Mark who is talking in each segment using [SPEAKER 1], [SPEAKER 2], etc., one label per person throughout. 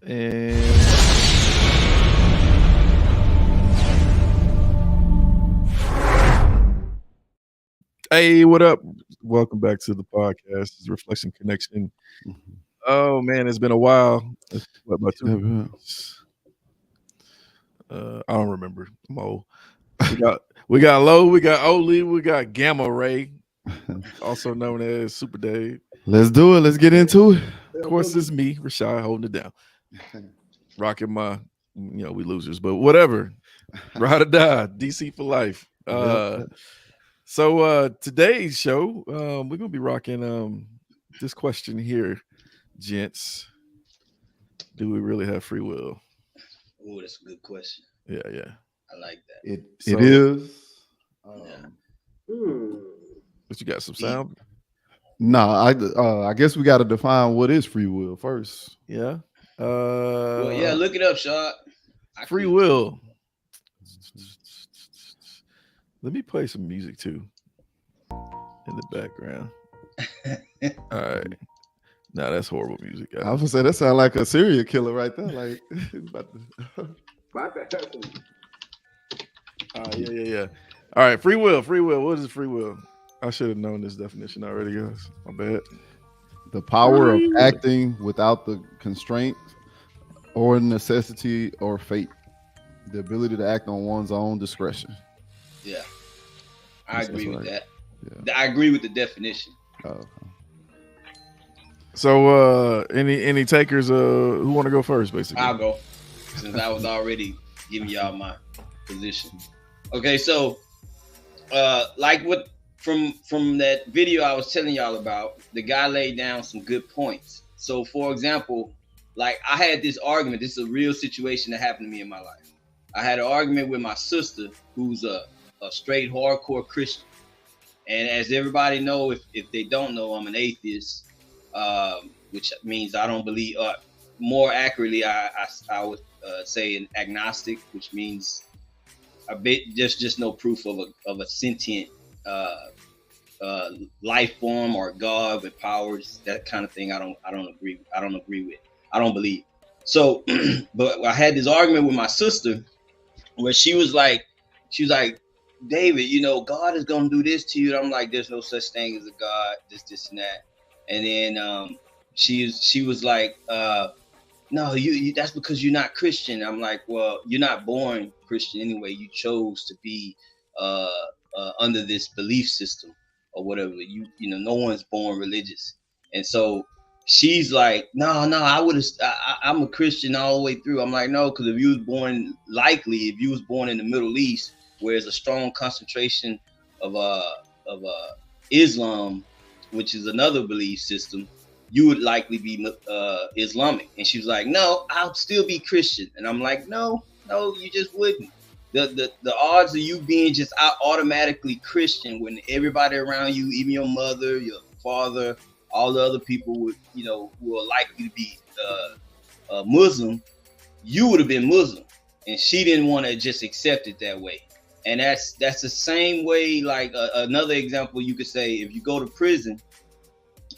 [SPEAKER 1] And hey, what up? Welcome back to the podcast. It's Reflection Connection. Oh man, it's been a while. What, about 2 weeks? I don't remember. I'm old. We got Low, we got Oli, we got Gamma Ray, also known as Super Dave.
[SPEAKER 2] Let's do it. Let's get into it.
[SPEAKER 1] Of course, it's me, Rashad, holding it down. Rocking my, we losers, but whatever. Ride or die, DC for life. So today's show, we're gonna be rocking this question here, gents. Do we really have free will?
[SPEAKER 3] Oh, that's a good question.
[SPEAKER 1] Yeah.
[SPEAKER 3] I like that.
[SPEAKER 2] It is.
[SPEAKER 1] But you got some sound?
[SPEAKER 2] No, I guess we got to define what is free will first.
[SPEAKER 1] Yeah.
[SPEAKER 3] Look it up, Shad.
[SPEAKER 1] Free will. Let me play some music too in the background. All right. Nah, that's horrible music, guys.
[SPEAKER 2] I was gonna say that sounds like a serial killer right there. Like,
[SPEAKER 1] yeah. All right, free will. What is free will? I should have known this definition already, guys. My bad.
[SPEAKER 2] The power of acting without the constraint or necessity or fate. The ability to act on one's own discretion.
[SPEAKER 3] Yeah, I agree with that.
[SPEAKER 2] Yeah.
[SPEAKER 3] I agree with the definition.
[SPEAKER 1] So, any takers? Who want to go first? Basically,
[SPEAKER 3] I'll go since I was already giving y'all my position. Okay, so, like what from that video I was telling y'all about, the guy laid down some good points. So, for example, like I had this argument. This is a real situation that happened to me in my life. I had an argument with my sister, who's a straight hardcore Christian. And as everybody know, if they don't know, I'm an atheist, which means I don't believe, more accurately, I would say an agnostic, which means a bit just no proof of a sentient life form or God with powers, that kind of thing. I don't agree with. I don't believe. So, but I had this argument with my sister where she was like, David, God is gonna do this to you. And I'm like, there's no such thing as a God, this and that. And then she was like, no, you that's because you're not Christian. I'm like, well, you're not born Christian anyway. You chose to be under this belief system or whatever. No one's born religious. And so she's like, no, I'm a Christian all the way through. I'm like, no, because if you was born in the Middle East, where there's a strong concentration of Islam, which is another belief system, you would likely be Islamic. And she was like, no, I'll still be Christian. And I'm like, no, you just wouldn't. The odds of you being just automatically Christian when everybody around you, even your mother, your father, all the other people would, who are likely to be Muslim, you would have been Muslim. And she didn't want to just accept it that way. And that's the same way, like another example you could say, if you go to prison,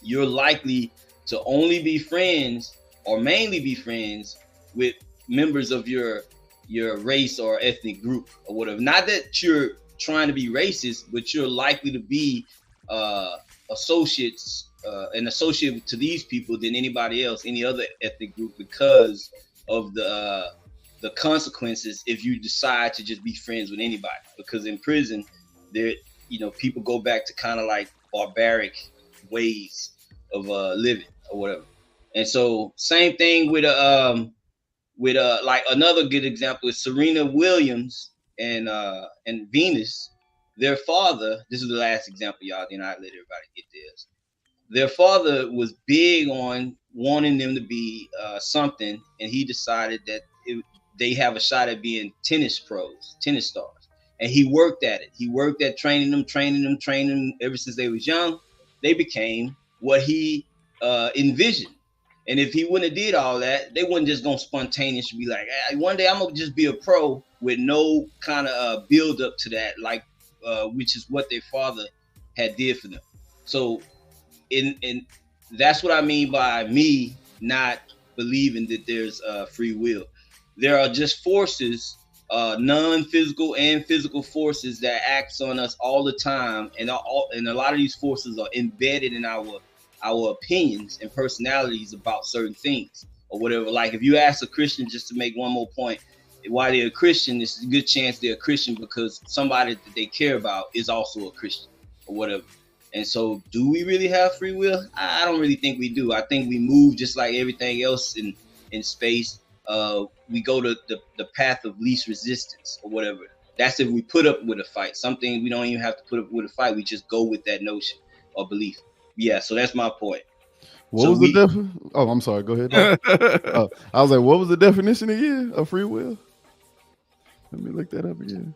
[SPEAKER 3] you're likely to only be friends or mainly be friends with members of your race or ethnic group or whatever. Not that you're trying to be racist, but you're likely to be associates an associate to these people than anybody else, any other ethnic group, because of the consequences if you decide to just be friends with anybody. Because in prison, there, people go back to kind of like barbaric ways of living or whatever. And so same thing with like another good example is Serena Williams and Venus. Their father, this is the last example, y'all, then I let everybody get this. Their father was big on wanting them to be something, and he decided that they have a shot at being tennis stars. And he worked at it. He worked at training them ever since they was young. They became what he envisioned. And if he wouldn't have did all that, they wouldn't just gonna spontaneously be like, hey, one day I'm gonna just be a pro with no kind of build up to that, like which is what their father had did for them. So in that's what I mean by me not believing that there's free will. There are just forces, non-physical and physical forces that acts on us all the time, and a lot of these forces are embedded in our opinions and personalities about certain things or whatever. Like if you ask a Christian, just to make one more point, why they're a Christian, it's a good chance they're a Christian because somebody that they care about is also a Christian or whatever. And so do we really have free will? I don't really think we do. I think we move just like everything else in space. We go to the path of least resistance or whatever. That's if we put up with a fight. Something we don't even have to put up with a fight. We just go with that notion or belief. Yeah, so that's my point.
[SPEAKER 2] What was the definition? Oh, I'm sorry. Go ahead. I was like, what was the definition again of free will? Let me look that up again.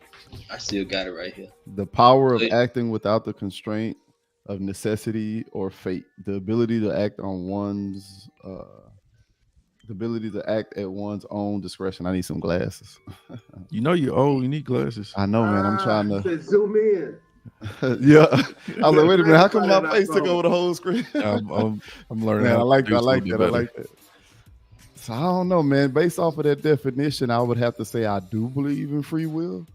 [SPEAKER 3] I still got it right here.
[SPEAKER 2] The power of acting without the constraint of necessity or fate. The ability to act on one's the ability to act at one's own discretion. I need some glasses.
[SPEAKER 1] You know you're old. You need glasses.
[SPEAKER 2] I know, man. I'm trying to
[SPEAKER 4] zoom in.
[SPEAKER 2] Yeah, I was like, wait a minute. How come my face took over the whole screen?
[SPEAKER 1] I'm learning.
[SPEAKER 2] Man, I like that. So I don't know, man. Based off of that definition, I would have to say I do believe in free will.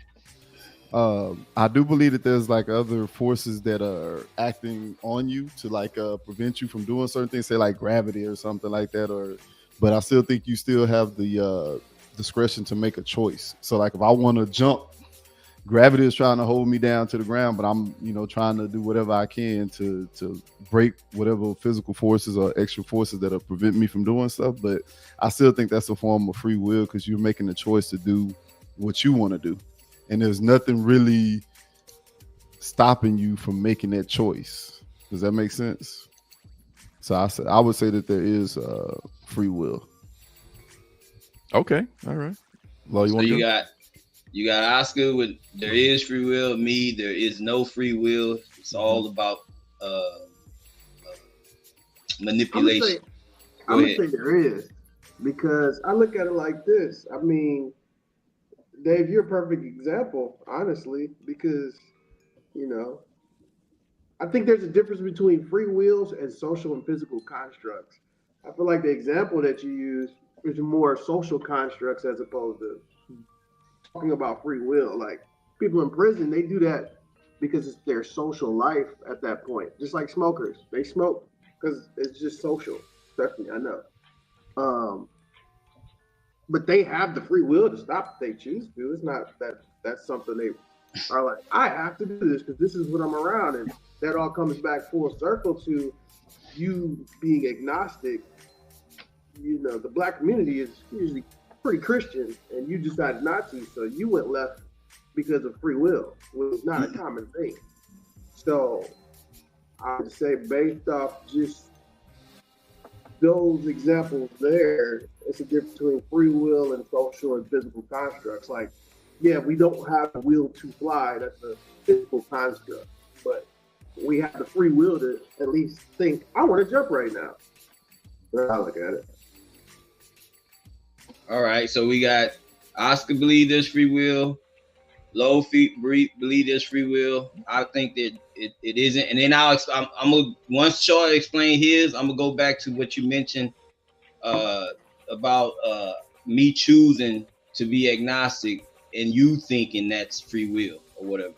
[SPEAKER 2] I do believe that there's like other forces that are acting on you to like prevent you from doing certain things, say like gravity or something like that. But I still think you still have the discretion to make a choice. So like if I want to jump, gravity is trying to hold me down to the ground, but I'm, trying to do whatever I can to break whatever physical forces or extra forces that are preventing me from doing stuff. But I still think that's a form of free will because you're making a choice to do what you want to do. And there's nothing really stopping you from making that choice. Does that make sense? So I would say that there is free will.
[SPEAKER 1] Okay. All right.
[SPEAKER 3] Well, you got Oscar with there is free will. Me, there is no free will. It's all about manipulation.
[SPEAKER 4] I'm gonna say there is, because I look at it like this. I mean, Dave, you're a perfect example, honestly, because I think there's a difference between free wills and social and physical constructs. I feel like the example that you use is more social constructs as opposed to talking about free will. Like people in prison, they do that because it's their social life at that point. Just like smokers, they smoke because it's just social. Definitely, I know. But they have the free will to stop if they choose to. It's not that that's something they are like, I have to do this because this is what I'm around. And that all comes back full circle to you being agnostic. The black community is usually pretty Christian, and you decided not to, so you went left because of free will, which is not a common thing. So I would say based off just those examples there, it's a difference between free will and social and physical constructs. Like, yeah, we don't have the will to fly, that's a physical construct, but we have the free will to at least think, I want to jump right now. That's how I look at it.
[SPEAKER 3] All right, so we got Oscar believe there's free will, Low Feet believe there's free will. I think that it isn't. And then I'm gonna, once Shaw explain his, I'm gonna go back to what you mentioned about me choosing to be agnostic and you thinking that's free will or whatever.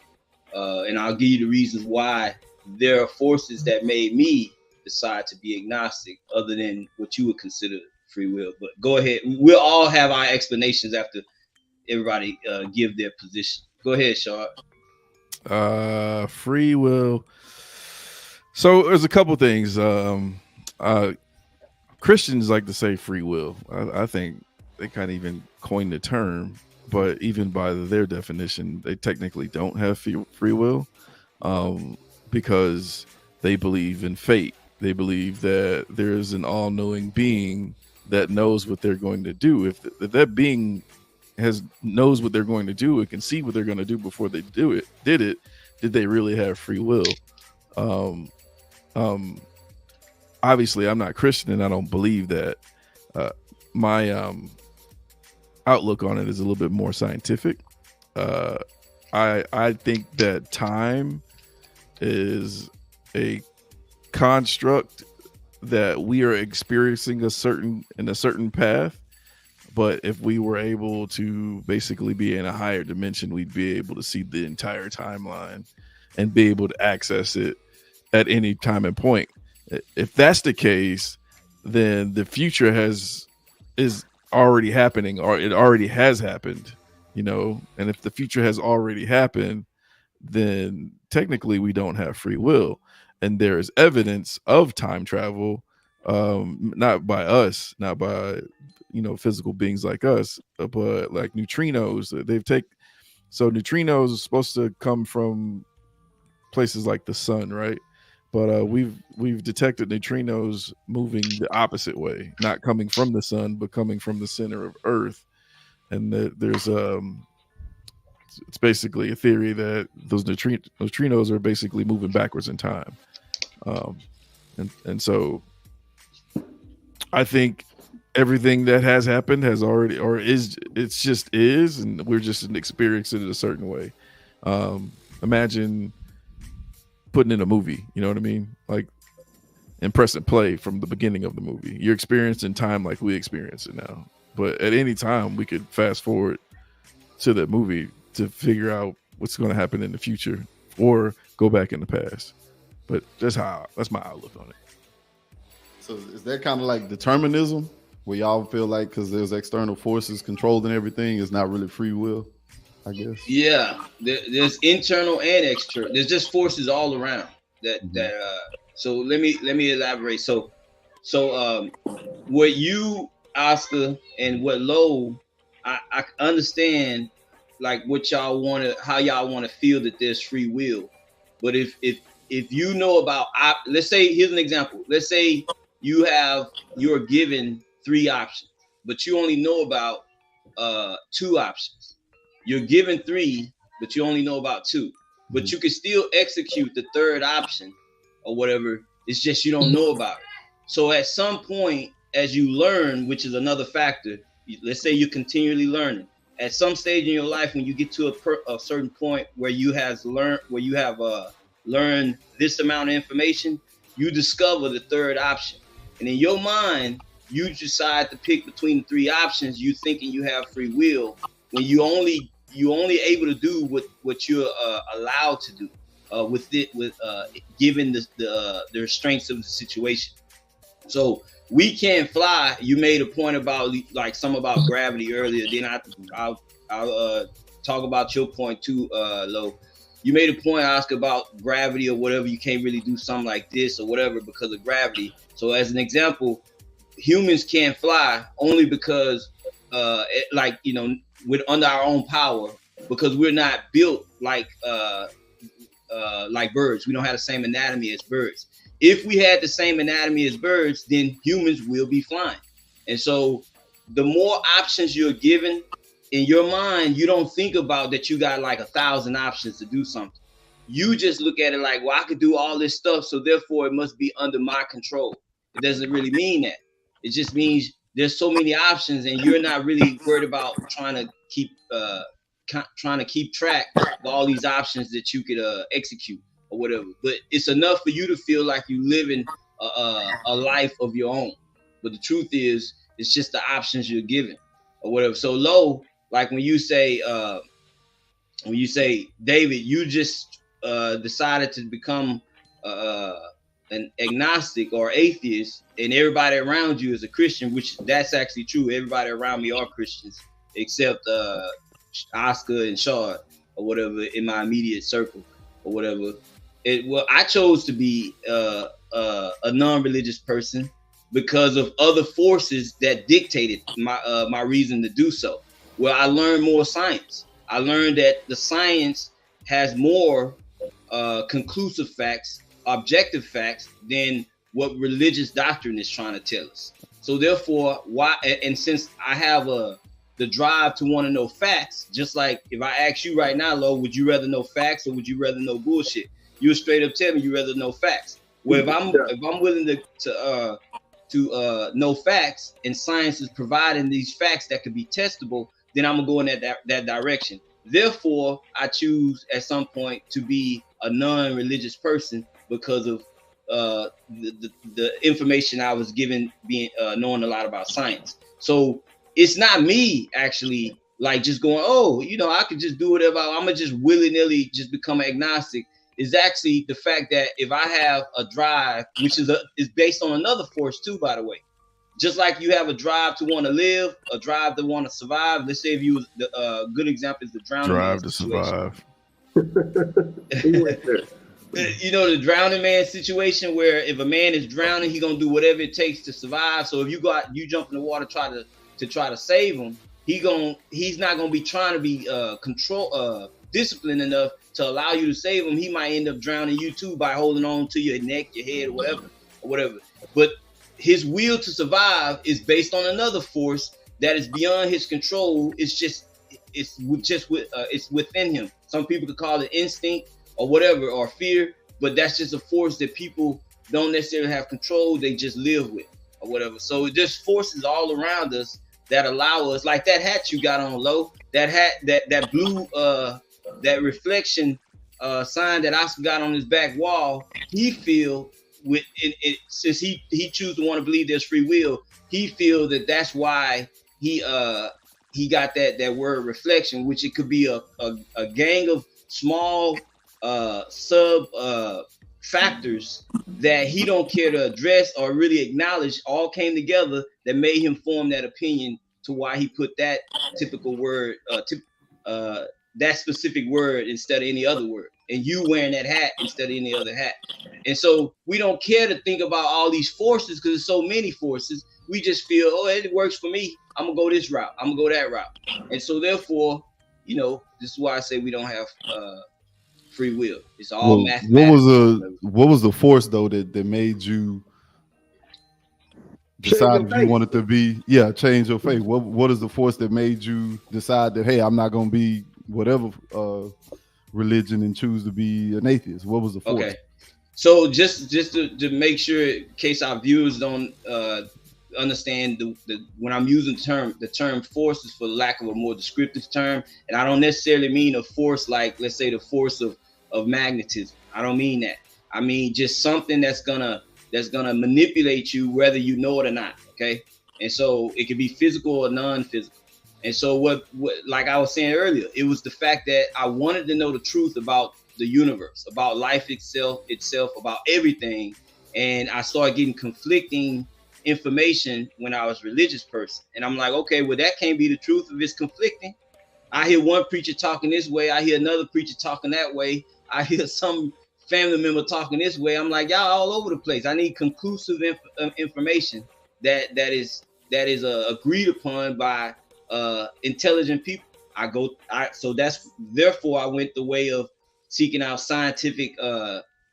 [SPEAKER 3] And I'll give you the reasons why there are forces that made me decide to be agnostic other than what you would consider free will. But go ahead. We'll all have our explanations after everybody give their position. Go ahead, Shaw.
[SPEAKER 1] Free will. So there's a couple things. Christians like to say free will. I think they kind of even coined the term, but even by their definition, they technically don't have free will because they believe in fate. They believe that there's an all-knowing being that knows what they're going to do. If that being knows what they're going to do, it can see what they're going to do before they did they really have free will? Obviously I'm not Christian and I don't believe that. My outlook on it is a little bit more scientific. I think that time is a construct that we are experiencing a certain path, but if we were able to basically be in a higher dimension, we'd be able to see the entire timeline and be able to access it at any time and point. If that's the case, then the future is already happening, or it already has happened, you know. And if the future has already happened, then technically we don't have free will. And there is evidence of time travel, not by us, not by, you know, physical beings like us, but like neutrinos. So neutrinos are supposed to come from places like the sun, right? But we've detected neutrinos moving the opposite way, not coming from the sun, but coming from the center of Earth. And there's it's basically a theory that those neutrinos are basically moving backwards in time. And so I think everything that has happened has already, or is, it's just is, and we're just experiencing it a certain way. Imagine putting in a movie, you know what I mean? Like, and press and play from the beginning of the movie. You're experiencing time like we experience it now. But at any time, we could fast forward to that movie to figure out what's going to happen in the future, or go back in the past. But that's my outlook on it.
[SPEAKER 2] So is that kind of like determinism, where y'all feel like because there's external forces controlling everything, it's not really free will, I guess?
[SPEAKER 3] Yeah, there's internal and external. There's just forces all around that. So let me elaborate. So what you, Oscar, and what Lo, I understand like what y'all want to, how y'all want to feel that there's free will. But if you know about, let's say, here's an example. Let's say you're given 3 options, but you only know about 2 options. You're given 3, but you only know about 2. But you can still execute the 3rd option or whatever. It's just you don't know about it. So at some point, as you learn, which is another factor, let's say you're continually learning. At some stage in your life, when you get to a certain point where you have learned this amount of information, you discover the 3rd option. And in your mind, you decide to pick between the 3 options. You thinking you have free will when you only able to do what you're allowed to do given the restraints of the situation. So we can't fly. You made a point about like some about gravity earlier. Then I'll talk about your point too, Lo. You made a point, Oscar, about gravity or whatever. You can't really do something like this or whatever because of gravity. So as an example, humans can't fly only because, with under our own power, because we're not built like birds. We don't have the same anatomy as birds. If we had the same anatomy as birds, then humans will be flying. And so the more options you're given in your mind, you don't think about that you got like 1,000 options to do something. You just look at it like, well, I could do all this stuff, so therefore it must be under my control. It doesn't really mean that. It just means there's so many options and you're not really worried about trying to keep track of all these options that you could execute or whatever. But it's enough for you to feel like you live in a life of your own. But the truth is, it's just the options you're given or whatever. So Lo, like when you say, David, you just decided to become an agnostic or atheist, and everybody around you is a Christian, which that's actually true. Everybody around me are Christians, except Oscar and Shaw or whatever in my immediate circle or whatever. I chose to be a non-religious person because of other forces that dictated my reason to do so. Well, I learned more science. I learned that the science has more conclusive facts, objective facts, than what religious doctrine is trying to tell us. So therefore, why? And since I have the drive to want to know facts, just like if I ask you right now, Lo, would you rather know facts or would you rather know bullshit? You straight up tell me you rather know facts. Well, if I'm willing to know facts, and science is providing these facts that could be testable, then I'm gonna go in that direction. Therefore, I choose at some point to be a non-religious person because of the information I was given, being knowing a lot about science. So it's not me actually like just going, oh, I could just do whatever. I'm gonna just willy-nilly just become agnostic. Is actually the fact that if I have a drive, which is based on another force too, by the way. Just like you have a drive to want to live, a drive to want to survive. Let's say if you was the good example is the drowning
[SPEAKER 1] Drive
[SPEAKER 3] man
[SPEAKER 1] to
[SPEAKER 3] situation.
[SPEAKER 1] survive.
[SPEAKER 3] The drowning man situation where if a man is drowning, he's gonna do whatever it takes to survive. So if you jump in the water to try to save him, he's not gonna be trying to be disciplined enough to allow you to save him. He might end up drowning you too by holding on to your neck, your head, or whatever. But his will to survive is based on another force that is beyond his control. It's within him. Some people could call it instinct or whatever, or fear, but that's just a force that people don't necessarily have control. They just live with or whatever. So there's forces all around us that allow us, like that hat you got on, Lo, that hat, that blue, that reflection sign that Oscar got on his back wall. He feel with it since he choose to want to believe there's free will. He feel that's why he got that word reflection, which it could be a gang of small sub factors that he don't care to address or really acknowledge, all came together that made him form that opinion to why he put that typical word, that specific word instead of any other word, and you wearing that hat instead of any other hat. And so we don't care to think about all these forces because there's so many forces. We just feel, oh, it works for me. I'm gonna go this route. I'm gonna go that route. And so therefore, this is why I say we don't have free will. It's all mathematics.
[SPEAKER 2] What was the force though that made you decide if you wanted to be change your faith? What is the force that made you decide that, hey, I'm not gonna be whatever religion and choose to be an atheist? What was the force?
[SPEAKER 3] Okay, so just to make sure, in case our viewers don't understand when I'm using the term force is for lack of a more descriptive term, and I don't necessarily mean a force like, let's say, the force of magnetism. I don't mean that. I mean just something that's gonna manipulate you whether you know it or not. Okay, and so it can be physical or non-physical. And so what like I was saying earlier, it was the fact that I wanted to know the truth about the universe, about life itself, about everything. And I started getting conflicting information when I was a religious person. And I'm like, okay, well, that can't be the truth if it's conflicting. I hear one preacher talking this way. I hear another preacher talking that way. I hear some family member talking this way. I'm like, y'all all over the place. I need conclusive information that is agreed upon by intelligent people. So therefore I went the way of seeking out scientific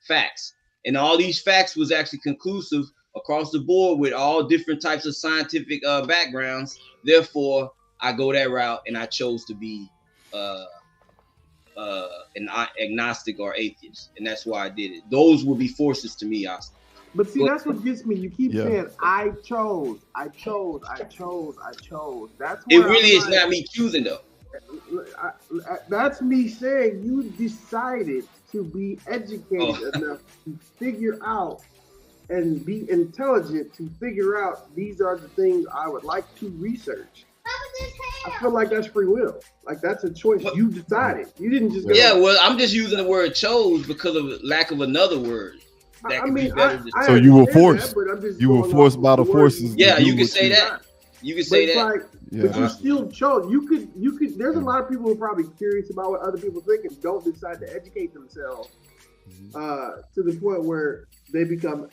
[SPEAKER 3] facts, and all these facts was actually conclusive across the board with all different types of scientific backgrounds. Therefore I go that route, and I chose to be an agnostic or atheist, and that's why I did it. Those would be forces to me, Oscar.
[SPEAKER 4] But see, that's what gets me. You keep saying, I chose. That's
[SPEAKER 3] it really is not me choosing, though.
[SPEAKER 4] That's me saying you decided to be educated enough to figure out and be intelligent to figure out these are the things I would like to research. I feel like that's free will. Like that's a choice you decided. You didn't just go.
[SPEAKER 3] Yeah, well, I'm just using the word chose because of lack of another word.
[SPEAKER 2] So you were forced. You were forced by the forces.
[SPEAKER 3] Yeah, you could say that. You could say that.
[SPEAKER 4] But you still chose. You could. There's a lot of people who are probably curious about what other people think and don't decide to educate themselves to the point where they become.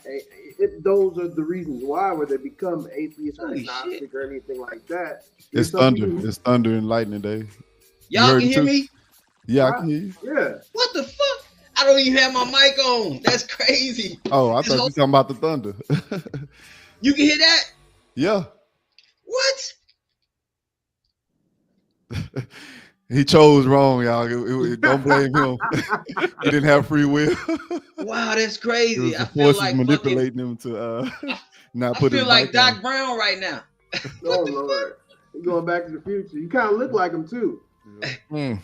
[SPEAKER 4] Those are the reasons why, where they become atheist or agnostic or anything like that.
[SPEAKER 2] It's thunder. It's thunder and lightning, Dave.
[SPEAKER 3] Y'all can hear me?
[SPEAKER 2] Yeah, I can hear you.
[SPEAKER 4] Yeah.
[SPEAKER 3] What the fuck? I don't even have my mic on. That's crazy.
[SPEAKER 2] Oh, I thought you were talking about the thunder.
[SPEAKER 3] You can hear that?
[SPEAKER 2] Yeah.
[SPEAKER 3] What?
[SPEAKER 2] He chose wrong, y'all. Don't blame him. He didn't have free will.
[SPEAKER 3] Wow, that's crazy.
[SPEAKER 2] The forces like manipulating him to not put.
[SPEAKER 3] I feel like Doc Brown right now.
[SPEAKER 4] Oh Lord, you're going back to the future. You kind of look like him too.
[SPEAKER 3] Man,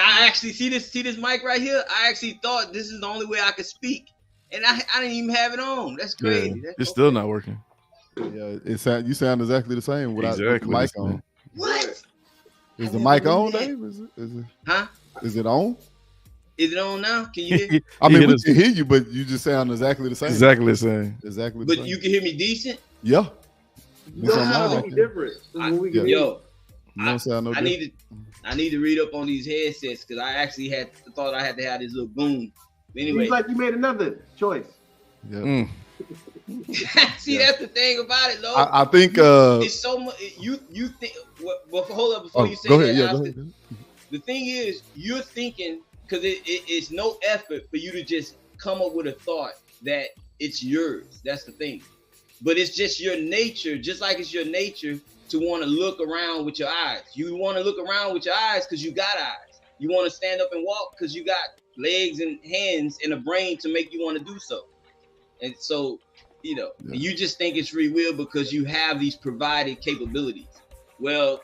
[SPEAKER 3] I actually see this mic right here. I actually thought this is the only way I could speak and I didn't even have it on. That's crazy.
[SPEAKER 1] Yeah, it's still not working.
[SPEAKER 2] Yeah, you sound exactly the same without with the mic on.
[SPEAKER 3] What?
[SPEAKER 2] Is the mic on, Dave? Is it?
[SPEAKER 3] Huh?
[SPEAKER 2] Is it on?
[SPEAKER 3] Is it on now? Can you hear?
[SPEAKER 2] I mean, we can hear you, but you just sound exactly the same.
[SPEAKER 1] Exactly the same.
[SPEAKER 2] Exactly.
[SPEAKER 3] But you can hear me decent.
[SPEAKER 2] Yeah.
[SPEAKER 4] No, different.
[SPEAKER 3] I need to read up on these headsets because I actually thought I had to have this little boom. Anyway,
[SPEAKER 4] seems like you made another choice.
[SPEAKER 2] Yeah.
[SPEAKER 3] See, that's the thing about it, though.
[SPEAKER 2] I think
[SPEAKER 3] it's so much. You think? Well, hold up before you say
[SPEAKER 2] go
[SPEAKER 3] that.
[SPEAKER 2] Ahead. Yeah, go ahead.
[SPEAKER 3] The thing is, you're thinking because it's no effort for you to just come up with a thought that it's yours. That's the thing. But it's just your nature, just like it's your nature to want to look around with your eyes. You want to look around with your eyes because you got eyes. You want to stand up and walk because you got legs and hands and a brain to make you want to do so. And so, you just think it's free will because you have these provided capabilities. Well,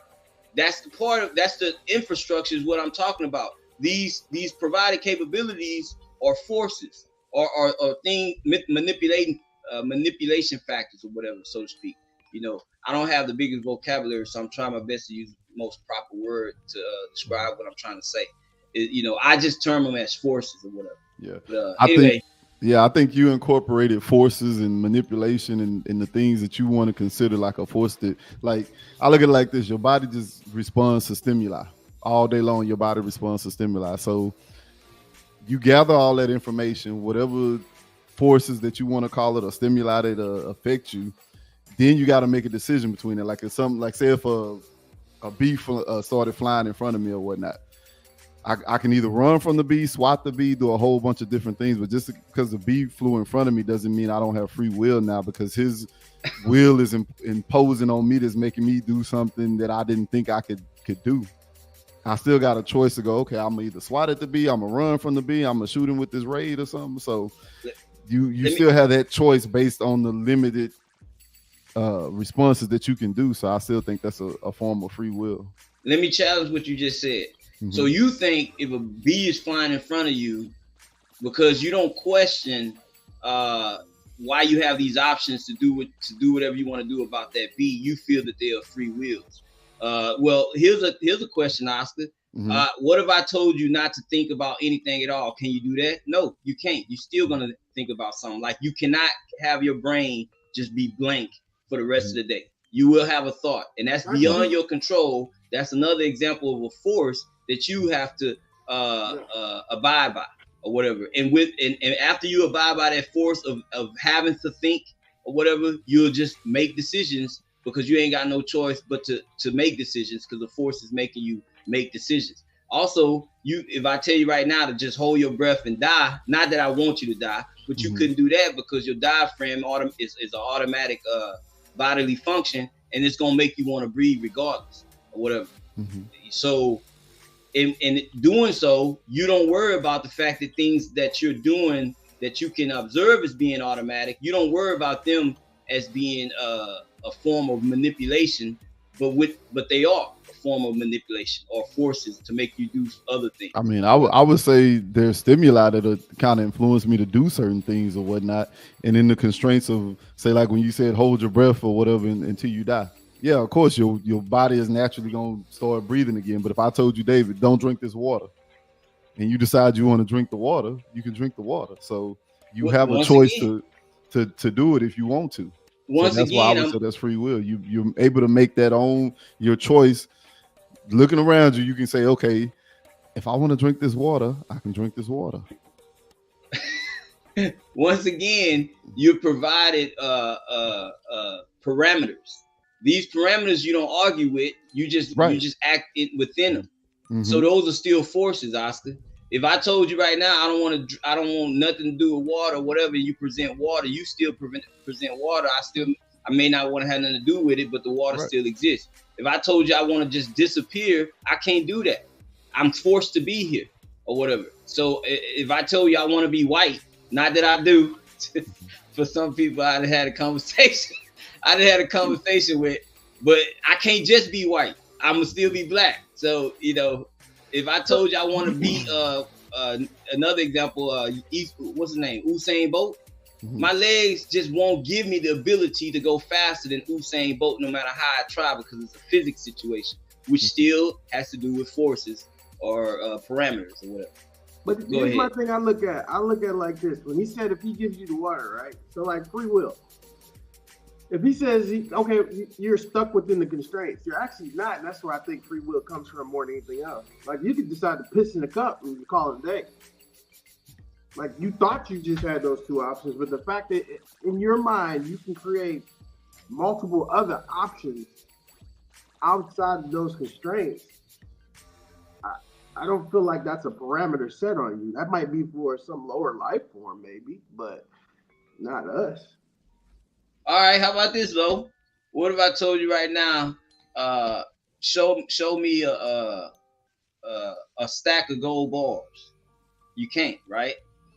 [SPEAKER 3] that's the infrastructure is what I'm talking about. These provided capabilities are forces or thing manipulation factors or whatever, so to speak. I don't have the biggest vocabulary, so I'm trying my best to use the most proper word to describe what I'm trying to say. I just term them as forces or whatever.
[SPEAKER 2] Yeah.
[SPEAKER 3] But,
[SPEAKER 2] I think you incorporated forces and manipulation and the things that you want to consider like a force that, like, I look at it like this: your body just responds to stimuli all day long. Your body responds to stimuli. So you gather all that information, whatever forces that you want to call it or stimuli that affect you. Then you got to make a decision between it. Like, it's something like, say if a bee started flying in front of me or whatnot, I can either run from the bee, swat the bee, do a whole bunch of different things. But just because the bee flew in front of me doesn't mean I don't have free will now, because his will is imposing on me, that's making me do something that I didn't think I could do. I still got a choice to go, okay, I'm gonna either swat at the bee, I'm gonna run from the bee, I'm gonna shoot him with this raid or something. So you still have that choice based on the limited responses that you can do. So I still think that's a form of free will.
[SPEAKER 3] Let me challenge what you just said. Mm-hmm. So you think if a bee is flying in front of you, because you don't question why you have these options to do whatever you want to do about that bee, you feel that they are free wills. Well, here's a question, Oscar. Mm-hmm. What if I told you not to think about anything at all? Can you do that? No, you can't. You're still gonna think about something. Like, you cannot have your brain just be blank for the rest of the day. You will have a thought, and that's beyond your control. That's another example of a force that you have to abide by or whatever. And after you abide by that force of having to think or whatever, you'll just make decisions, because you ain't got no choice but to make decisions, because the force is making you make decisions. Also, if I tell you right now to just hold your breath and die, not that I want you to die, but you couldn't do that, because your diaphragm is an automatic bodily function, and it's gonna make you want to breathe regardless or whatever. Mm-hmm. So in doing so, you don't worry about the fact that things that you're doing that you can observe as being automatic, you don't worry about them as being a form of manipulation, but they are a form of manipulation or forces to make you do other things.
[SPEAKER 2] I mean, I would say there's stimuli that kind of influence me to do certain things or whatnot, and in the constraints of, say, like when you said hold your breath or whatever until you die. Yeah, of course your body is naturally going to start breathing again. But if I told you, David, don't drink this water, and you decide you want to drink the water, you can drink the water. So you have a choice to do it if you want to.
[SPEAKER 3] Once
[SPEAKER 2] so that's why I would say that's free will. You're able to make that your choice. Looking around you, you can say, okay, if I want to drink this water, I can drink this water.
[SPEAKER 3] Once again, you're provided parameters. These parameters you don't argue with. You just act within them. Mm-hmm. So those are still forces, Oscar. If I told you right now, I don't want nothing to do with water, or whatever, you present water, you still present water. I may not want to have nothing to do with it, but the water still exists. If I told you I want to just disappear, I can't do that. I'm forced to be here or whatever. So if I told you I want to be white, not that I do, for some people I'd had a conversation with, but I can't just be white. I'm gonna still be black. So, if I told you I want to be another example. What's his name? Usain Bolt.
[SPEAKER 2] Mhm.
[SPEAKER 3] My legs just won't give me the ability to go faster than Usain Bolt, no matter how I try, because it's a physics situation, which still has to do with forces or parameters or whatever.
[SPEAKER 4] But
[SPEAKER 3] Go
[SPEAKER 4] here's my
[SPEAKER 3] ahead.
[SPEAKER 4] thing. I look at it like this. When he said if he gives you the water, right? So like free will. If he says, okay, you're stuck within the constraints, you're actually not, and that's where I think free will comes from more than anything else. Like you could decide to piss in the cup and you call it a day. Like you thought you just had those two options, but the fact that in your mind you can create multiple other options outside of those constraints, I don't feel like that's a parameter set on you. That might be for some lower life form, maybe, but not us.
[SPEAKER 3] All right, how about this, though? What if I told you right now? Show me a stack of gold bars. You can't, right?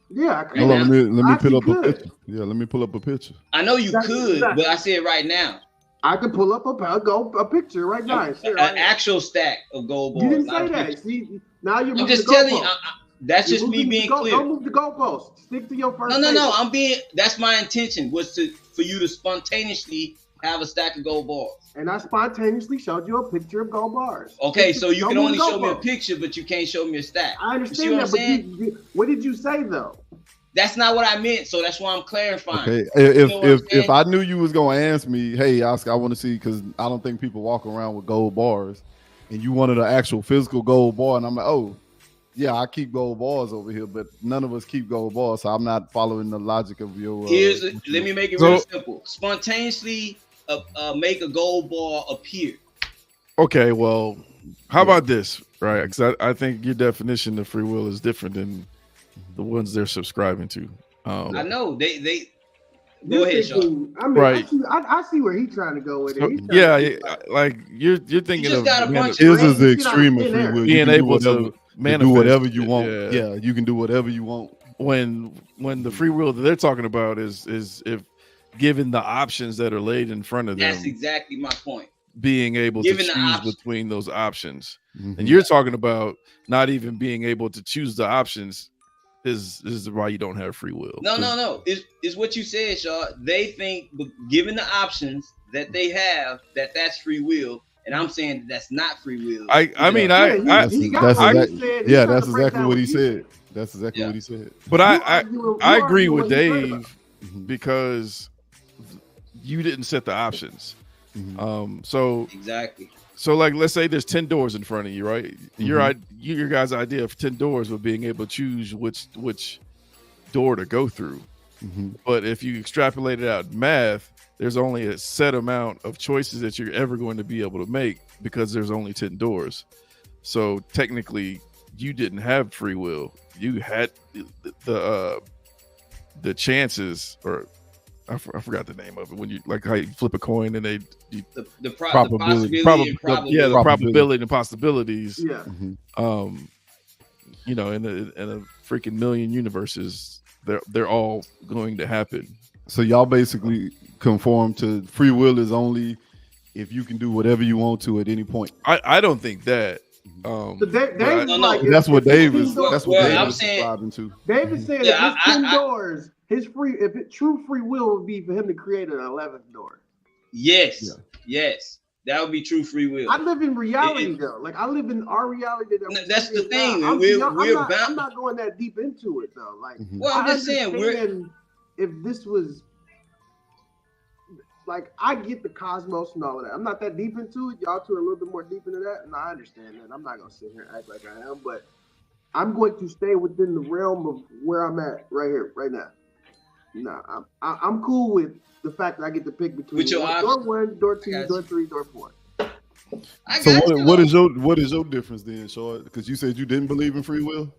[SPEAKER 4] Yeah, I could.
[SPEAKER 2] Hold on, let me
[SPEAKER 4] Actually
[SPEAKER 2] pull up a
[SPEAKER 4] could.
[SPEAKER 2] picture. Yeah, let me pull up a picture.
[SPEAKER 3] I know you
[SPEAKER 4] Exactly,
[SPEAKER 3] could,
[SPEAKER 4] exactly.
[SPEAKER 3] but I said right now,
[SPEAKER 4] I could pull up a picture right now. and share it
[SPEAKER 3] an
[SPEAKER 4] right now.
[SPEAKER 3] actual stack of gold bars.
[SPEAKER 4] You didn't
[SPEAKER 3] not
[SPEAKER 4] say
[SPEAKER 3] a
[SPEAKER 4] that.
[SPEAKER 3] picture.
[SPEAKER 4] See, now you're
[SPEAKER 3] I'm
[SPEAKER 4] moving
[SPEAKER 3] just
[SPEAKER 4] the
[SPEAKER 3] telling you.
[SPEAKER 4] goalposts.
[SPEAKER 3] That's
[SPEAKER 4] You're
[SPEAKER 3] just me
[SPEAKER 4] moving
[SPEAKER 3] being
[SPEAKER 4] the
[SPEAKER 3] clear.
[SPEAKER 4] Don't move the goalposts. Stick to your first.
[SPEAKER 3] No.
[SPEAKER 4] statement.
[SPEAKER 3] I'm being. That's my intention was for you to spontaneously have a stack of gold bars.
[SPEAKER 4] And I spontaneously showed you a picture of gold bars.
[SPEAKER 3] Okay, so you
[SPEAKER 4] Don't
[SPEAKER 3] can
[SPEAKER 4] move
[SPEAKER 3] only
[SPEAKER 4] the
[SPEAKER 3] show me a
[SPEAKER 4] goalposts.
[SPEAKER 3] picture, but you can't show me a stack.
[SPEAKER 4] I
[SPEAKER 3] You see
[SPEAKER 4] understand
[SPEAKER 3] what
[SPEAKER 4] that,
[SPEAKER 3] I'm
[SPEAKER 4] but
[SPEAKER 3] saying?
[SPEAKER 4] what did you say though?
[SPEAKER 3] That's not what I meant, so that's why I'm clarifying.
[SPEAKER 2] Okay,
[SPEAKER 3] You know what I'm
[SPEAKER 2] if
[SPEAKER 3] saying?
[SPEAKER 2] I knew you was gonna ask me, hey Oscar, I want to see, because I don't think people walk around with gold bars, and you wanted an actual physical gold bar, and I'm like, oh yeah, I keep gold bars over here, but none of us keep gold bars, so I'm not following the logic of your.
[SPEAKER 3] Let me make it
[SPEAKER 1] So-
[SPEAKER 3] real simple. Spontaneously make a gold bar appear.
[SPEAKER 1] Okay, well, how about this, right? Because I think your definition of free will is different than the ones they're subscribing to.
[SPEAKER 3] I know they. Go
[SPEAKER 4] You're
[SPEAKER 3] ahead, Sean.
[SPEAKER 4] thinking- I mean,
[SPEAKER 1] Right.
[SPEAKER 4] I see where he's trying to go with it.
[SPEAKER 1] So,
[SPEAKER 4] He's trying
[SPEAKER 1] yeah,
[SPEAKER 4] to
[SPEAKER 1] yeah,
[SPEAKER 4] think
[SPEAKER 1] like you're thinking
[SPEAKER 3] just
[SPEAKER 1] of
[SPEAKER 3] got a
[SPEAKER 1] being,
[SPEAKER 3] bunch
[SPEAKER 2] His is the
[SPEAKER 4] Shit out of
[SPEAKER 2] extreme of
[SPEAKER 4] thin
[SPEAKER 2] free
[SPEAKER 4] air.
[SPEAKER 2] will. You
[SPEAKER 1] being
[SPEAKER 2] can do
[SPEAKER 1] able
[SPEAKER 2] whatever,
[SPEAKER 1] to
[SPEAKER 2] you
[SPEAKER 1] manifest
[SPEAKER 2] do whatever you want.
[SPEAKER 1] Yeah.
[SPEAKER 2] Yeah, you can do whatever you want.
[SPEAKER 1] When the free will that they're talking about is if given the options that are laid in front of them,
[SPEAKER 3] That's exactly my point.
[SPEAKER 1] being able to
[SPEAKER 3] Given the
[SPEAKER 1] choose
[SPEAKER 3] options.
[SPEAKER 1] between those options.
[SPEAKER 2] Mhm.
[SPEAKER 1] And you're talking about not even being able to choose the options is why you don't have free will.
[SPEAKER 3] No. It's what you said, Shaw. They think, given the options that they have, that's free will, and I'm saying that's not free will.
[SPEAKER 1] I mean
[SPEAKER 4] Yeah,
[SPEAKER 1] I
[SPEAKER 4] he got
[SPEAKER 2] that's
[SPEAKER 4] what he
[SPEAKER 2] exact-
[SPEAKER 4] said. He's
[SPEAKER 2] yeah,
[SPEAKER 4] trying
[SPEAKER 2] that's
[SPEAKER 4] to break
[SPEAKER 2] exactly
[SPEAKER 4] down
[SPEAKER 2] what he
[SPEAKER 4] you
[SPEAKER 2] said. That's exactly
[SPEAKER 3] Yeah.
[SPEAKER 2] what he said.
[SPEAKER 1] but
[SPEAKER 4] You
[SPEAKER 1] I
[SPEAKER 4] arguing-
[SPEAKER 1] I
[SPEAKER 4] you
[SPEAKER 1] agree
[SPEAKER 4] arguing
[SPEAKER 1] with
[SPEAKER 4] what he said about
[SPEAKER 1] Dave
[SPEAKER 4] it.
[SPEAKER 2] Mhm.
[SPEAKER 1] because you didn't set the options.
[SPEAKER 2] Mhm.
[SPEAKER 1] So like let's say there's 10 doors in front of you, right? Your guys' idea of 10 doors would being able to choose which door to go through.
[SPEAKER 2] Mhm.
[SPEAKER 1] But if you extrapolate it out in math, there's only a set amount of choices that you're ever going to be able to make because there's only 10 doors. So technically you didn't have free will. You had the chances, or I forgot the name of it, when you like how you flip a coin and they
[SPEAKER 3] The
[SPEAKER 2] Probability.
[SPEAKER 3] possibility and probability.
[SPEAKER 1] the
[SPEAKER 2] Probability.
[SPEAKER 1] probability and possibilities.
[SPEAKER 4] Yeah.
[SPEAKER 2] Mhm.
[SPEAKER 1] In a freaking million universes, they're all going to happen.
[SPEAKER 2] So y'all basically conform to free will is only if you can do whatever you want to at any point.
[SPEAKER 1] I don't think that.
[SPEAKER 4] So David's
[SPEAKER 3] No,
[SPEAKER 4] like,
[SPEAKER 2] That's what
[SPEAKER 4] if it's
[SPEAKER 2] Dave
[SPEAKER 4] 10
[SPEAKER 2] is.
[SPEAKER 4] doors-
[SPEAKER 2] That's what
[SPEAKER 3] Well,
[SPEAKER 2] Dave
[SPEAKER 3] I'm
[SPEAKER 2] is
[SPEAKER 3] saying-
[SPEAKER 2] subscribing to.
[SPEAKER 4] David's saying
[SPEAKER 3] Yeah,
[SPEAKER 4] if it's 10
[SPEAKER 3] I-
[SPEAKER 4] doors, true free will would be for him to create an 11th door.
[SPEAKER 3] Yes, that would be true free will.
[SPEAKER 4] I live in reality though. Like I live in our reality.
[SPEAKER 3] That's the thing,
[SPEAKER 4] I'm,
[SPEAKER 3] we're
[SPEAKER 4] I'm
[SPEAKER 3] bound-
[SPEAKER 4] I'm not going that deep into it though. Like
[SPEAKER 2] Mhm.
[SPEAKER 3] Well, I'm
[SPEAKER 4] I
[SPEAKER 3] just saying
[SPEAKER 4] understand if this was like I get the cosmos and all of that. I'm not that deep into it. Y'all two are a little bit more deep into that, and I understand that. I'm not gonna sit here and act like I am, but I'm going to stay within the realm of where I'm at right here, right now. No, I'm cool with the fact that I get to pick between
[SPEAKER 3] With your
[SPEAKER 4] door
[SPEAKER 3] options.
[SPEAKER 4] 1, door 2,
[SPEAKER 3] got
[SPEAKER 4] door
[SPEAKER 3] you.
[SPEAKER 4] 3, door 4.
[SPEAKER 3] I
[SPEAKER 2] So
[SPEAKER 3] got you.
[SPEAKER 2] what is your difference then, Short? Because you said you didn't believe in free will.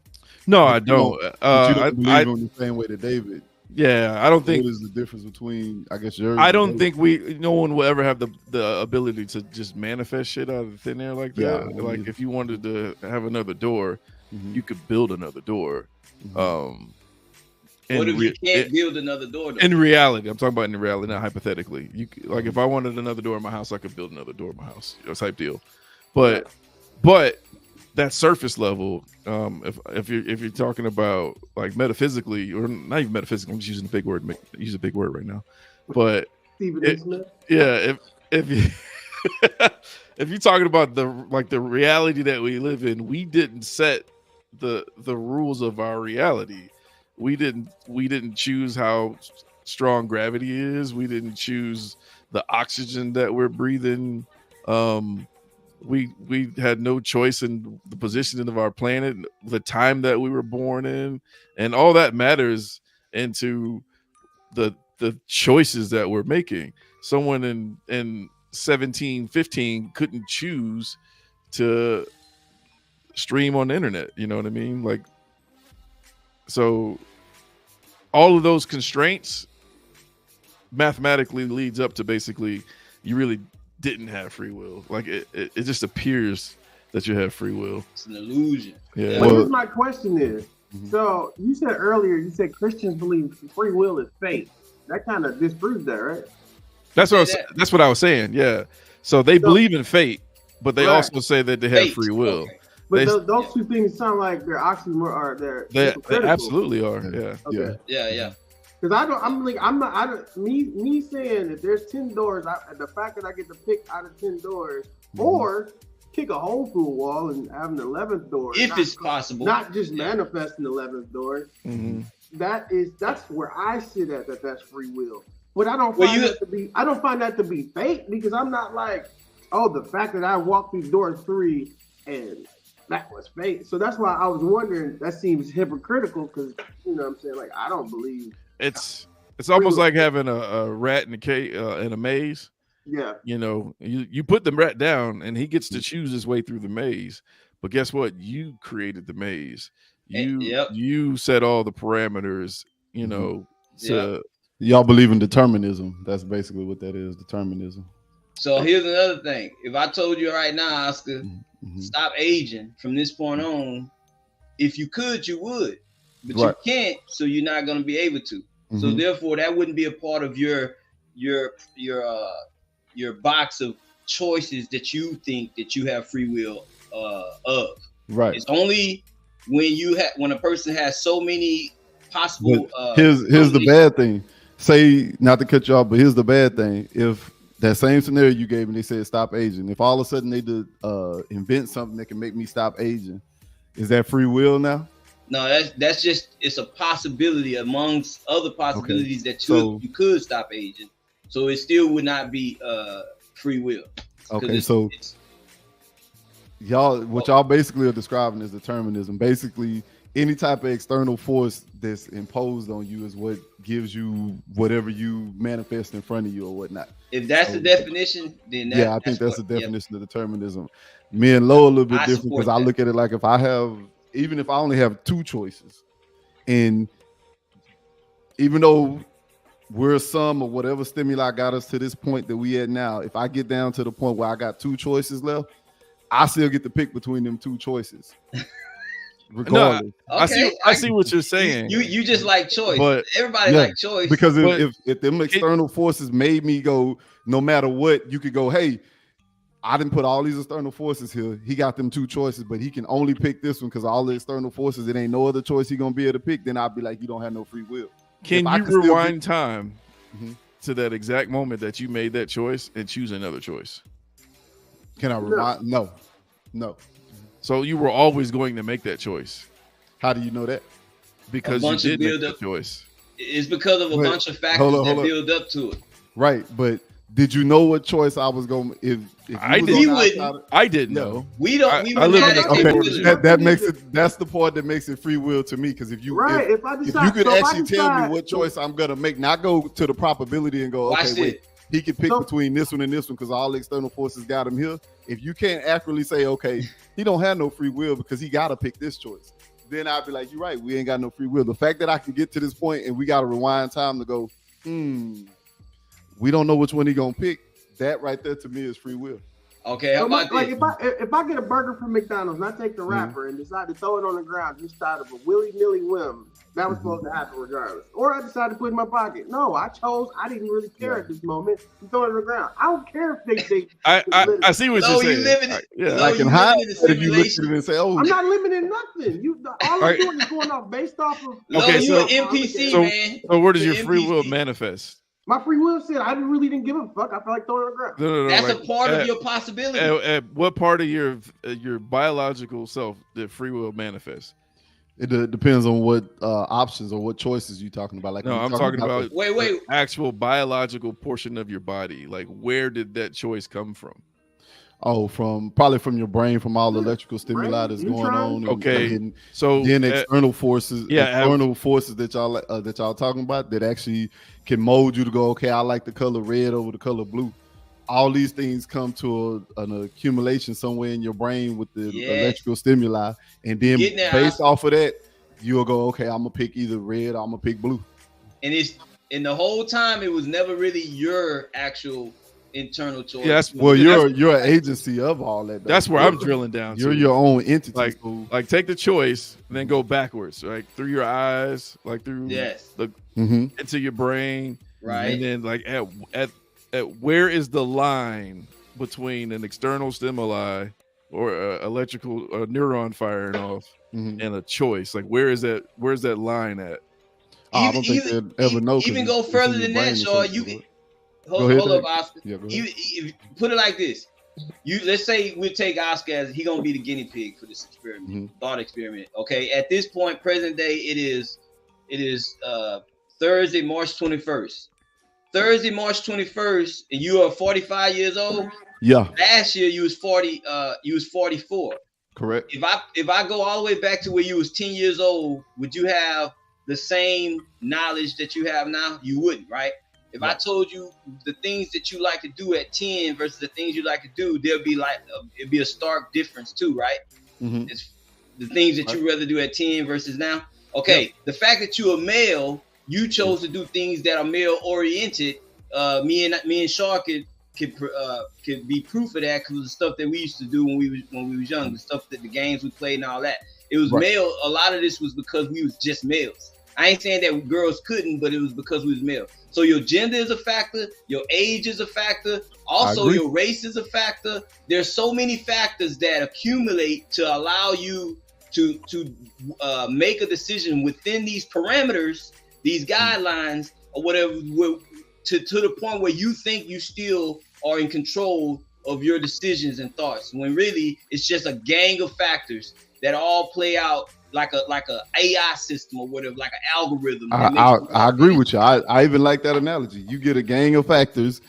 [SPEAKER 1] No,
[SPEAKER 2] But
[SPEAKER 1] I
[SPEAKER 2] you
[SPEAKER 1] don't.
[SPEAKER 2] But you don't believe
[SPEAKER 1] I
[SPEAKER 2] in the same way that David.
[SPEAKER 1] yeah, I don't think.
[SPEAKER 2] What is the difference between, I guess, yours?
[SPEAKER 1] I
[SPEAKER 2] and
[SPEAKER 1] don't
[SPEAKER 2] David?
[SPEAKER 1] think no one will ever have the ability to just manifest shit out of thin air like that.
[SPEAKER 2] Yeah.
[SPEAKER 1] Like if you wanted to have another door,
[SPEAKER 2] Mhm.
[SPEAKER 1] you could build another door.
[SPEAKER 2] Mhm.
[SPEAKER 3] What if you can't
[SPEAKER 1] in-
[SPEAKER 3] build another door? Though?
[SPEAKER 1] in reality, I'm talking about in reality, not hypothetically. Like if I wanted another door in my house, I could build another door in my house, type deal. But that surface level, if you're talking about like metaphysically, or not even metaphysically, I'm just using a big word. Use a big word right now, but if you if you're talking about the reality that we live in, we didn't set the rules of our reality. We didn't choose how strong gravity is. We didn't choose the oxygen that we're breathing. We had no choice in the positioning of our planet, the time that we were born in, and all that matters into the choices that we're making. Someone in 1715 couldn't choose to stream on the internet. You know what I mean? Like, so all of those constraints mathematically leads up to basically you really didn't have free will. Like it just appears that you have free will.
[SPEAKER 3] It's an illusion.
[SPEAKER 1] Yeah.
[SPEAKER 4] Well, here's my question is, so you said earlier, you said Christians believe free will is fate. That kind of disproves that, right?
[SPEAKER 1] That's what I was saying. Yeah. So they believe in fate, but they also say that they have free will.
[SPEAKER 3] Okay.
[SPEAKER 4] But those two things sound like they're oxymoron, or
[SPEAKER 1] they absolutely are. Yeah.
[SPEAKER 4] Okay.
[SPEAKER 3] Yeah.
[SPEAKER 4] Because me saying that there's 10 doors, the fact that I get to pick out of 10 doors, or kick a hole through a wall and have an 11th door,
[SPEAKER 3] if it's possible,
[SPEAKER 4] not just manifest an 11th door.
[SPEAKER 1] Mm-hmm.
[SPEAKER 4] That's where I sit at. That's free will. But I don't find that to be fate, because I'm not like, oh, the fact that I walked through door 3 and that was fate. So that's why I was wondering. That seems hypocritical, because you know what I'm saying. Like, I don't believe.
[SPEAKER 1] It's almost like having a rat in a maze.
[SPEAKER 4] Yeah.
[SPEAKER 1] You know, you put the rat down and he gets to choose his way through the maze. But guess what? You created the maze. You set all the parameters, you know. So
[SPEAKER 2] y'all believe in determinism. That's basically what that is, determinism.
[SPEAKER 3] So here's another thing. If I told you right now, Oscar, stop aging from this point on, if you could, you would. But you can't, so you're not going to be able to. So therefore, that wouldn't be a part of your box of choices that you think that you have free will of. Right. It's only when a person has so many possible.
[SPEAKER 2] Here's the bad thing. Say, not to cut you off, but here's the bad thing. If that same scenario you gave me, they said stop aging. If all of a sudden they did invent something that can make me stop aging, is that free will now?
[SPEAKER 3] No, that's just, it's a possibility amongst other possibilities that you could stop aging. So it still would not be free will.
[SPEAKER 2] Okay, so y'all basically are describing as determinism. Basically, any type of external force that's imposed on you is what gives you whatever you manifest in front of you or whatnot.
[SPEAKER 3] If that's the definition, then
[SPEAKER 2] I think that's the definition of determinism. Me and Lo a little bit different, because I look at it like even if I only have two choices, and even though we're some of whatever stimuli got us to this point that we at now, if I get down to the point where I got two choices left, I still get to pick between them two choices. Regardless.
[SPEAKER 1] No, I see what you're saying.
[SPEAKER 3] You just like choice, but everybody like choice.
[SPEAKER 2] Because if them external forces made me go, no matter what, you could go, hey, I didn't put all these external forces here. He got them two choices, but he can only pick this one because all the external forces, it ain't no other choice he gonna be able to pick. Then I'd be like, you don't have no free will.
[SPEAKER 1] Can you rewind time to that exact moment that you made that choice and choose another choice?
[SPEAKER 2] Can I rewind? No.
[SPEAKER 1] So you were always going to make that choice.
[SPEAKER 2] How do you know that?
[SPEAKER 1] Because you did make that choice.
[SPEAKER 3] It's because of a bunch of factors that build up to it.
[SPEAKER 2] Right, but did you know what choice I was going? If
[SPEAKER 1] I didn't know.
[SPEAKER 3] We don't.
[SPEAKER 2] That makes it. That's the part that makes it free will to me. Because if you could actually tell me what choice I'm gonna make, not go to the probability and go, okay, wait, he can pick between this one and this one because all the external forces got him here. If you can't accurately say, okay, he don't have no free will because he got to pick this choice, then I'd be like, you're right, we ain't got no free will. The fact that I can get to this point and we got to rewind time to go, we don't know which one he gonna pick. That right there to me is free will.
[SPEAKER 3] Okay, how
[SPEAKER 4] So
[SPEAKER 3] about
[SPEAKER 4] like
[SPEAKER 3] this?
[SPEAKER 4] if I get a burger from McDonald's and I take the wrapper and decide to throw it on the ground just out of a willy-nilly whim, that was supposed to happen regardless. Or I decided to put it in my pocket. No, I didn't really care at this moment to throw it on the ground. I don't care if they
[SPEAKER 1] I see what
[SPEAKER 3] No,
[SPEAKER 1] you're
[SPEAKER 3] you
[SPEAKER 1] saying.
[SPEAKER 3] living it.
[SPEAKER 1] Yeah.
[SPEAKER 3] No,
[SPEAKER 2] Like
[SPEAKER 3] you
[SPEAKER 2] in
[SPEAKER 3] living in the
[SPEAKER 2] hindsight, if you look at it
[SPEAKER 3] simulation.
[SPEAKER 2] and say, "Oh,
[SPEAKER 4] I'm not limiting nothing. All I'm doing is going off based off of.
[SPEAKER 3] No,
[SPEAKER 1] Okay,
[SPEAKER 3] you
[SPEAKER 1] so-
[SPEAKER 3] an NPC,
[SPEAKER 1] so-
[SPEAKER 3] man.
[SPEAKER 1] So where does
[SPEAKER 3] You're
[SPEAKER 1] your free will
[SPEAKER 3] NPC.
[SPEAKER 1] manifest?
[SPEAKER 4] My free will said I really didn't give a fuck. I felt like throwing it on the ground.
[SPEAKER 1] No.
[SPEAKER 3] That's
[SPEAKER 1] like,
[SPEAKER 3] a part
[SPEAKER 1] at,
[SPEAKER 3] of your possibility.
[SPEAKER 1] At what part of your biological self did free will manifest?
[SPEAKER 2] it depends on what options or what choices you're talking about." Like,
[SPEAKER 1] No,
[SPEAKER 2] when
[SPEAKER 1] I'm
[SPEAKER 2] you're
[SPEAKER 1] talking about
[SPEAKER 3] Wait.
[SPEAKER 1] the actual biological portion of your body. Like, where did that choice come from?
[SPEAKER 2] Probably from your brain, from all the
[SPEAKER 4] Yeah,
[SPEAKER 2] electrical stimuli
[SPEAKER 4] brain,
[SPEAKER 2] that's going
[SPEAKER 4] neutron.
[SPEAKER 2] on.
[SPEAKER 1] Okay,
[SPEAKER 2] and
[SPEAKER 1] So
[SPEAKER 2] then external forces,
[SPEAKER 1] yeah,
[SPEAKER 2] forces that y'all talking about that actually can mold you to go, okay, I like the color red over the color blue. All these things come to an accumulation somewhere in your brain with the
[SPEAKER 3] Yes.
[SPEAKER 2] electrical stimuli, and then
[SPEAKER 3] Getting there,
[SPEAKER 2] based off of that, you'll go, okay, I'm gonna pick either red or I'm gonna pick blue.
[SPEAKER 3] And the whole time it was never really your actual internal choice.
[SPEAKER 1] Yeah, that's-
[SPEAKER 2] Well,
[SPEAKER 1] that's-
[SPEAKER 2] you're an agency of all that. Though.
[SPEAKER 1] that's where I'm drilling down.
[SPEAKER 2] You're
[SPEAKER 1] to.
[SPEAKER 2] your own entity.
[SPEAKER 1] Like-
[SPEAKER 2] so,
[SPEAKER 1] Like, take the choice, then go backwards, right? Through your eyes, like through
[SPEAKER 3] Yes.
[SPEAKER 2] mhm.
[SPEAKER 1] into your brain,
[SPEAKER 3] Right.
[SPEAKER 1] and then like at where is the line between an external stimuli or electrical neuron firing off
[SPEAKER 2] Mhm.
[SPEAKER 1] and a choice? Like, where's that line at?
[SPEAKER 2] I don't think they'd ever know. 'cause
[SPEAKER 3] Even
[SPEAKER 2] it's-
[SPEAKER 3] go
[SPEAKER 2] it's in
[SPEAKER 3] further
[SPEAKER 2] your
[SPEAKER 3] than
[SPEAKER 2] brain
[SPEAKER 3] that,
[SPEAKER 2] or
[SPEAKER 3] Shaw.
[SPEAKER 2] something,
[SPEAKER 3] You
[SPEAKER 2] bro.
[SPEAKER 3] can
[SPEAKER 2] Go
[SPEAKER 3] hold
[SPEAKER 2] ahead,
[SPEAKER 3] up, Oscar.
[SPEAKER 2] Yeah, go ahead.
[SPEAKER 3] If put it like this. Let's say we take Oscar as he gonna be the guinea pig for this experiment, thought experiment. Okay. At this point, present day, it is Thursday, March 21st. Thursday, March 21st, and you are 45 years old.
[SPEAKER 2] Yeah,
[SPEAKER 3] Last year you was 40. You was 44.
[SPEAKER 2] correct.
[SPEAKER 3] If I go all the way back to where you was 10 years old, would you have the same knowledge that you have now? You wouldn't, right? If I told you the things that you like to do at 10 versus the things you like to do, there'll be like it'd be a stark difference too, right?
[SPEAKER 2] Mhm.
[SPEAKER 3] It's the things that you rather do at 10 versus now. Okay, the fact that you're a male, you chose to do things that are male oriented. Me and Shaw could be proof of that because the stuff that we used to do when we was young, the stuff that the games we played and all that. It was male. A lot of this was because we was just males. I ain't saying that girls couldn't, but it was because we was male. So your gender is a factor, your age is a factor, also your race is a factor. There's so many factors that accumulate to allow you to make a decision within these parameters, these guidelines, or whatever, to the point where you think you still are in control of your decisions and thoughts, when really it's just a gang of factors that all play out like a AI system or whatever, like an algorithm.
[SPEAKER 2] I agree with you. I even like that analogy. You get a gang of factors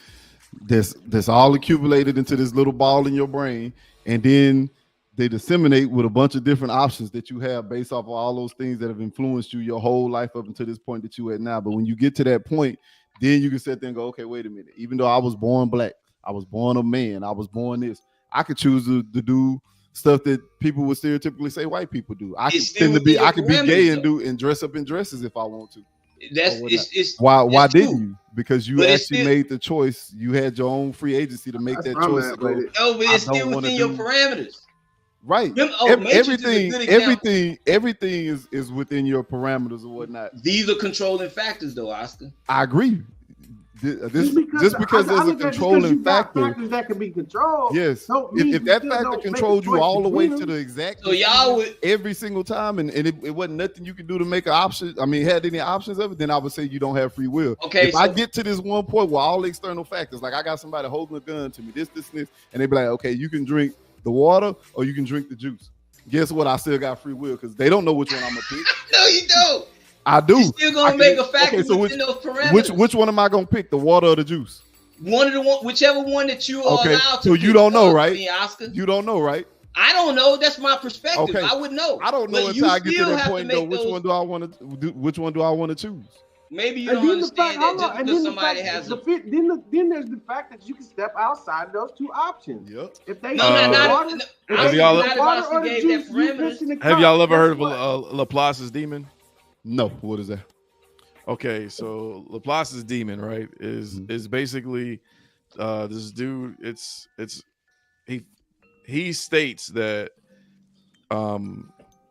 [SPEAKER 2] that's all accumulated into this little ball in your brain, and then they disseminate with a bunch of different options that you have based off of all those things that have influenced you your whole life up until this point that you at now. But when you get to that point, then you can sit there and go, okay, wait a minute. Even though I was born black, I was born a man, I was born this, I could choose to do stuff that people would stereotypically say white people do. I could be gay and dress up in dresses if I want to. Why didn't you? Because you actually made the choice. You had your own free agency to make that choice.
[SPEAKER 3] But it's still within your parameters.
[SPEAKER 2] Right. Everything is within your parameters or whatnot.
[SPEAKER 3] These are controlling factors, though, Oscar.
[SPEAKER 2] I agree. Just because there's a controlling factor,
[SPEAKER 4] factors that can be controlled.
[SPEAKER 2] Yes. If that factor controlled you all the way to the exact,
[SPEAKER 3] so y'all would
[SPEAKER 2] every single time, and it wasn't nothing you could do to make an option. I mean, had any options of it, then I would say you don't have free will.
[SPEAKER 3] Okay.
[SPEAKER 2] If I get to this one point where all external factors, like I got somebody holding a gun to me, this, and they be like, okay, you can drink the water or you can drink the juice. Guess what? I still got free will because they don't know which one I'm gonna pick.
[SPEAKER 3] No, you don't.
[SPEAKER 2] I do.
[SPEAKER 3] You're still gonna make a factor within those parameters.
[SPEAKER 2] Which one am I gonna pick? The water or the juice?
[SPEAKER 3] Whichever one that you are allowed to.
[SPEAKER 2] So you don't know, right?
[SPEAKER 3] Oscar.
[SPEAKER 2] You don't know, right?
[SPEAKER 3] I don't know. That's my perspective.
[SPEAKER 2] Okay.
[SPEAKER 3] I would know.
[SPEAKER 2] I don't know until I get to that point though. Which one do I want to do? Which one do I want to choose?
[SPEAKER 3] Maybe you don't understand that just because somebody has
[SPEAKER 4] then there's the fact that you can step outside those two options.
[SPEAKER 2] Yep.
[SPEAKER 4] If they
[SPEAKER 1] have y'all ever heard of Laplace's demon?
[SPEAKER 2] No. What is that?
[SPEAKER 1] Okay, so Laplace's demon, right, is basically this dude. It's he states that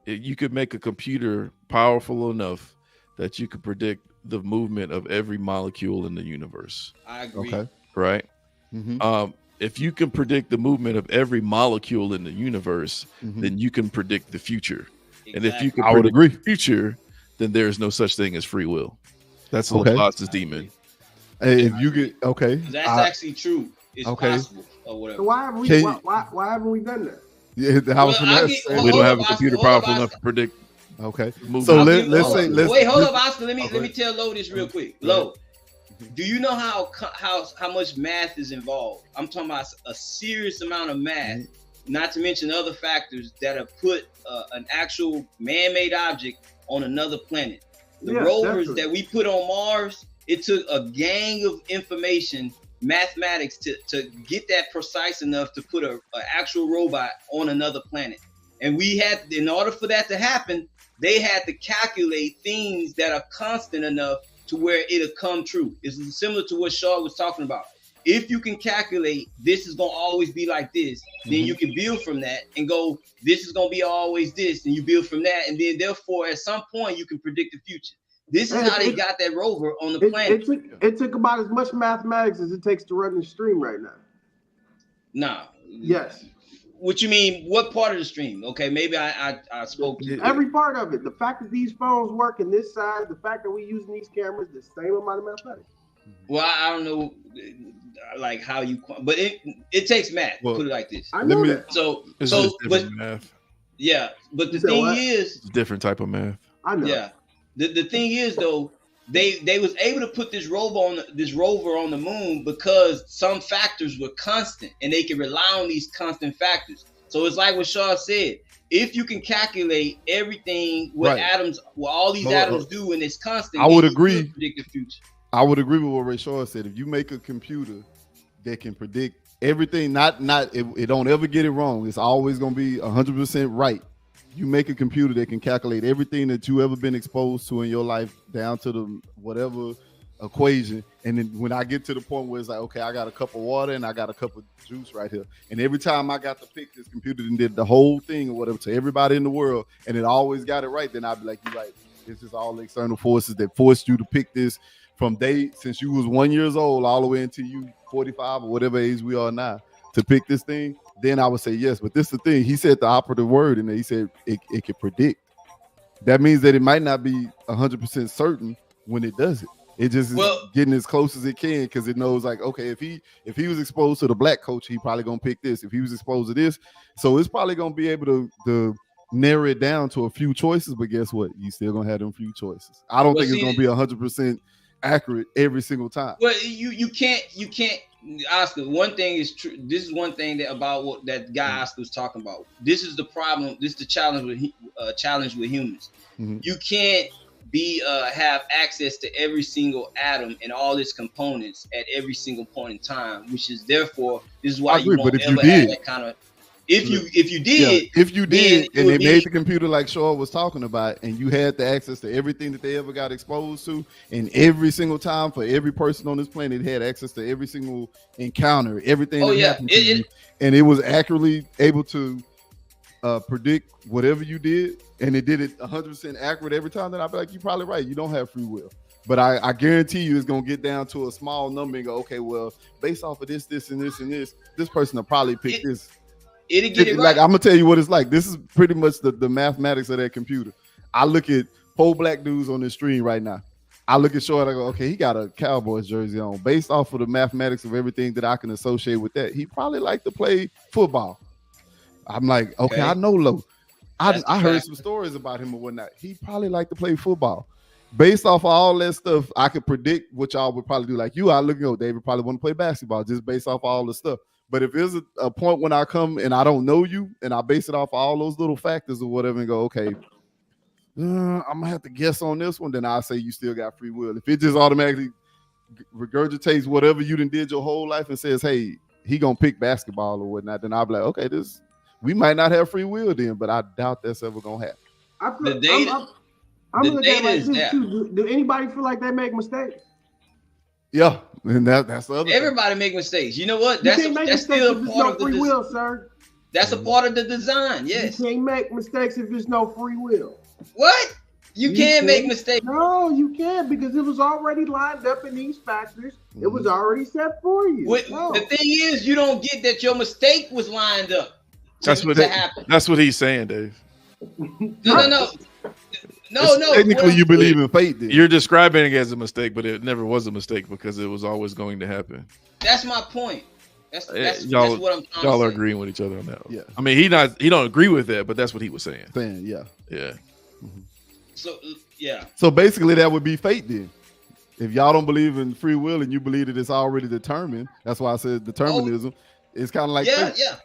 [SPEAKER 1] you could make a computer powerful enough that you could predict the movement of every molecule in the universe.
[SPEAKER 3] I agree.
[SPEAKER 2] Okay.
[SPEAKER 1] Right.
[SPEAKER 2] Mm-hmm.
[SPEAKER 1] If you can predict the movement of every molecule in the universe, then you can predict the future.
[SPEAKER 3] Exactly.
[SPEAKER 1] And if you can
[SPEAKER 2] I would
[SPEAKER 1] predict
[SPEAKER 2] agree.
[SPEAKER 1] the future, then there is no such thing as free will. That's
[SPEAKER 2] Okay.
[SPEAKER 1] Laplace's demon.
[SPEAKER 2] Hey, if you get okay,
[SPEAKER 3] That's actually true. It's possible or whatever.
[SPEAKER 4] So why haven't we?
[SPEAKER 2] Can-
[SPEAKER 4] Why haven't we done that?
[SPEAKER 2] yeah, I was
[SPEAKER 3] Well,
[SPEAKER 2] gonna
[SPEAKER 3] I'll
[SPEAKER 2] say-
[SPEAKER 3] get-
[SPEAKER 1] We don't have a
[SPEAKER 3] Oscar,
[SPEAKER 1] computer
[SPEAKER 3] hold up,
[SPEAKER 1] powerful enough
[SPEAKER 3] Oscar.
[SPEAKER 1] to predict
[SPEAKER 2] okay.
[SPEAKER 1] movement.
[SPEAKER 2] So
[SPEAKER 3] I'll
[SPEAKER 2] let's
[SPEAKER 3] give-
[SPEAKER 2] say
[SPEAKER 3] hold-
[SPEAKER 2] let's
[SPEAKER 3] wait, hold up, Oscar. Let
[SPEAKER 2] Okay.
[SPEAKER 3] me tell Lo this real quick.
[SPEAKER 2] Go ahead.
[SPEAKER 3] Lo, do you know how much math is involved? I'm talking about a serious amount of math, not to mention other factors that have put an actual man-made object on another planet. The
[SPEAKER 4] Yeah,
[SPEAKER 3] rovers
[SPEAKER 4] definitely.
[SPEAKER 3] that we put on Mars, it took a gang of information, mathematics, to get that precise enough to put an actual robot on another planet. And we had, in order for that to happen, they had to calculate things that are constant enough to where it'll come true. It's similar to what Shaw was talking about. If you can calculate this is gonna always be like this, then you can build from that and go, this is gonna be always this, and you build from that, and then therefore at some point you can predict the future. This is how they got that rover on the planet.
[SPEAKER 4] It took about as much mathematics as it takes to run the stream right now.
[SPEAKER 3] Nah.
[SPEAKER 4] Yes.
[SPEAKER 3] What you mean? What part of the stream? Okay, maybe I spoke.
[SPEAKER 4] Every part of it. The fact that these phones work in this size, the fact that we're using these cameras, the same amount of mathematics.
[SPEAKER 3] Well, I don't know, like how you, but it takes math.
[SPEAKER 1] Well,
[SPEAKER 3] put it like this.
[SPEAKER 4] I know
[SPEAKER 2] me-
[SPEAKER 4] that.
[SPEAKER 1] It's
[SPEAKER 3] So,
[SPEAKER 1] just
[SPEAKER 3] but
[SPEAKER 1] different math.
[SPEAKER 3] yeah, but the
[SPEAKER 4] You said
[SPEAKER 3] thing
[SPEAKER 4] what?
[SPEAKER 3] is,
[SPEAKER 1] It's a different type of math.
[SPEAKER 4] I know.
[SPEAKER 3] yeah, the thing is though, they was able to put this rover on the moon because some factors were constant, and they can rely on these constant factors. So it's like what Shaw said. If you can calculate everything, what all these atoms do, and it's constant,
[SPEAKER 2] I would
[SPEAKER 3] then you
[SPEAKER 2] agree.
[SPEAKER 3] could predict the future.
[SPEAKER 2] I would agree with what Ray Shaw said. If you make a computer that can predict everything, it don't ever get it wrong. It's always gonna be 100% right. You make a computer that can calculate everything that you ever been exposed to in your life down to the whatever equation. And then when I get to the point where it's like, okay, I got a cup of water and I got a cup of juice right here. And every time I got to pick this computer and did the whole thing or whatever to everybody in the world, and it always got it right, then I'd be like, you're right. It's just all the external forces that forced you to pick this from since you was 1 year old all the way until you 45 or whatever age we are now to pick this thing. Then I would say yes. But this is the thing. He said the operative word, and he said it can predict. That means that it might not be 100% certain when it does it. It just is getting as close as it can because it knows, like, okay, if he was exposed to the black coach, he probably gonna pick this. If he was exposed to this, so it's probably gonna be able to narrow it down to a few choices. But guess what? You still gonna have them few choices. I don't think it's gonna be 100% accurate every single time.
[SPEAKER 3] Well, you can't, Oscar. One thing is true. This is one thing that about what that guy Oscar was talking about. This is the problem. This is the challenge with humans.
[SPEAKER 2] Mm-hmm.
[SPEAKER 3] You can't have access to every single atom and all its components at every single point in time, which is therefore this is why you won't ever have that kind of. If you did,
[SPEAKER 2] and they made the computer like Shaw was talking about, and you had the access to everything that they ever got exposed to, and every single time for every person on this planet had access to every single encounter, everything that happened to you, and it was accurately able to predict whatever you did, and it did it 100% accurate every time. Then I'd be like, you're probably right. You don't have free will. But I guarantee you it's going to get down to a small number and go, okay, well, based off of this, and this person will probably pick this.
[SPEAKER 3] It'll get it right.
[SPEAKER 2] Like, I'm gonna tell you what it's like. This is pretty much the mathematics of that computer. I look at 4 black dudes on the stream right now. I look at Shaw and I go, okay, he got a Cowboys jersey on. Based off of the mathematics of everything that I can associate with that, he probably like to play football. I'm like, okay, I know Lo. I heard some stories about him or whatnot. He probably like to play football. Based off of all that stuff, I could predict what y'all would probably do. Like you, I look, David probably want to play basketball just based off of all the stuff. But if there's a point when I come and I don't know you and I base it off of all those little factors or whatever and go, okay, I'm going to have to guess on this one, then I'll say you still got free will. If it just automatically regurgitates whatever you done did your whole life and says, hey, he going to pick basketball or whatnot, then I'll be like, okay, we might not have free will then, but I doubt that's ever going to happen.
[SPEAKER 3] The data is there.
[SPEAKER 4] Do anybody feel like they make mistakes?
[SPEAKER 2] Yeah, and that's the other.
[SPEAKER 3] Everybody make mistakes. You know what?
[SPEAKER 4] You can't make mistakes
[SPEAKER 3] still
[SPEAKER 4] if there's
[SPEAKER 3] part
[SPEAKER 4] no
[SPEAKER 3] of the
[SPEAKER 4] free will, sir.
[SPEAKER 3] That's a part of the design. Yes.
[SPEAKER 4] You can't make mistakes if there's no free will.
[SPEAKER 3] What? You can make mistakes.
[SPEAKER 4] No, you can't because it was already lined up in these factors. It was already set for you.
[SPEAKER 3] The thing is, you don't get that your mistake was lined up.
[SPEAKER 1] That's what he's saying, Dave.
[SPEAKER 3] No.
[SPEAKER 2] Technically, you believe in fate. Then.
[SPEAKER 1] You're describing it as a mistake, but it never was a mistake because it was always going to happen.
[SPEAKER 3] That's my point. That's what I'm trying to say.
[SPEAKER 1] Y'all are agreeing with each other on that.
[SPEAKER 2] Yeah.
[SPEAKER 1] I mean, he don't agree with that, but that's what he was saying.
[SPEAKER 2] Yeah.
[SPEAKER 1] Yeah.
[SPEAKER 2] Mm-hmm.
[SPEAKER 3] So yeah.
[SPEAKER 2] So basically, that would be fate then. If y'all don't believe in free will and you believe that it's already determined, that's why I said determinism. It's kind of like
[SPEAKER 3] fate.
[SPEAKER 2] Fate.
[SPEAKER 3] Yeah.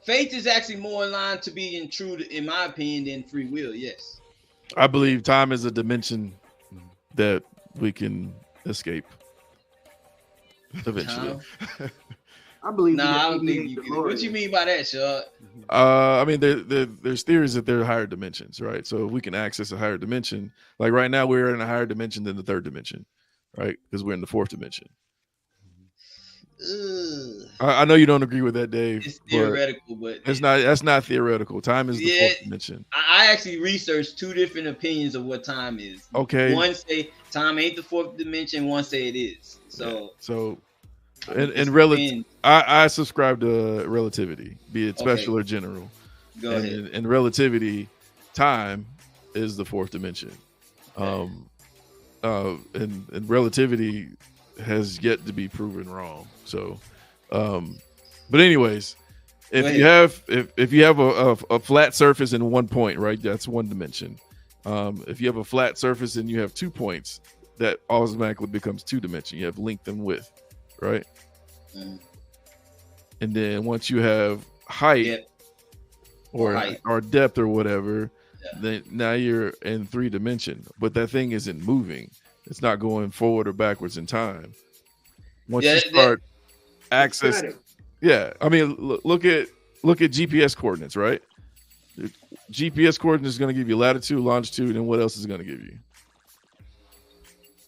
[SPEAKER 3] Faith is actually more in line to being true, in my opinion, than free will. Yes.
[SPEAKER 1] I believe time is a dimension that we can escape eventually.
[SPEAKER 4] I believe.
[SPEAKER 3] I don't think you can. What you mean by that, Shad?
[SPEAKER 1] I mean, there's theories that there are higher dimensions, right? So if we can access a higher dimension, like right now, we're in a higher dimension than the third dimension, right? Because we're in the fourth dimension. I know you don't agree with that, Dave.
[SPEAKER 3] It's theoretical, but
[SPEAKER 1] that's not theoretical. Time is the fourth dimension.
[SPEAKER 3] I actually researched two different opinions of what time is.
[SPEAKER 1] Okay.
[SPEAKER 3] One say time ain't the fourth dimension. One say it is. So
[SPEAKER 1] in relative, I subscribe to relativity, be it special or general.
[SPEAKER 3] Go ahead.
[SPEAKER 1] In relativity, time is the fourth dimension. And relativity has yet to be proven wrong. So, but anyways, if you have a flat surface in one point, right, that's one dimension. If you have a flat surface and you have 2 points, that automatically becomes two dimension. You have length and width, right?
[SPEAKER 3] Mm.
[SPEAKER 1] And then once you have height or depth or whatever, then now you're in 3 dimension. But that thing isn't moving. It's not going forward or backwards in time. Once you start access, I mean, look at GPS coordinates, right? GPS coordinates is going to give you latitude, longitude, and what else is it going to give you?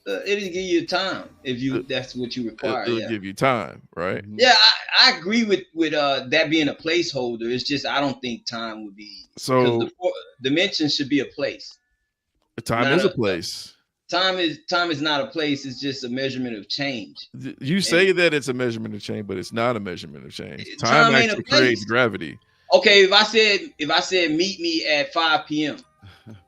[SPEAKER 3] It'll give you time if that's what you require.
[SPEAKER 1] It'll give you time, right?
[SPEAKER 3] Yeah, I agree with that being a placeholder. It's just I don't think time would be. So the dimension should be a place.
[SPEAKER 1] Time is a place.
[SPEAKER 3] Time is not a place. It's just a measurement of change.
[SPEAKER 1] You say that it's a measurement of change, but it's not a measurement of change. Time actually creates gravity.
[SPEAKER 3] Okay, if I said meet me at 5 p.m.,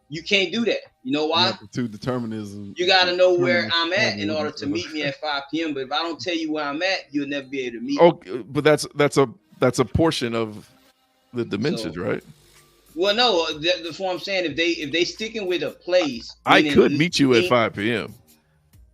[SPEAKER 3] you can't do that. You know why?
[SPEAKER 2] To determinism.
[SPEAKER 3] You got to know where I'm at in order to meet me at 5 p.m. But if I don't tell you where I'm at, you'll never be able to meet me.
[SPEAKER 1] But that's a portion of the dimensions, right?
[SPEAKER 3] Well, no, that's what I'm saying. If they sticking with a place,
[SPEAKER 1] I could meet you at 5 p.m.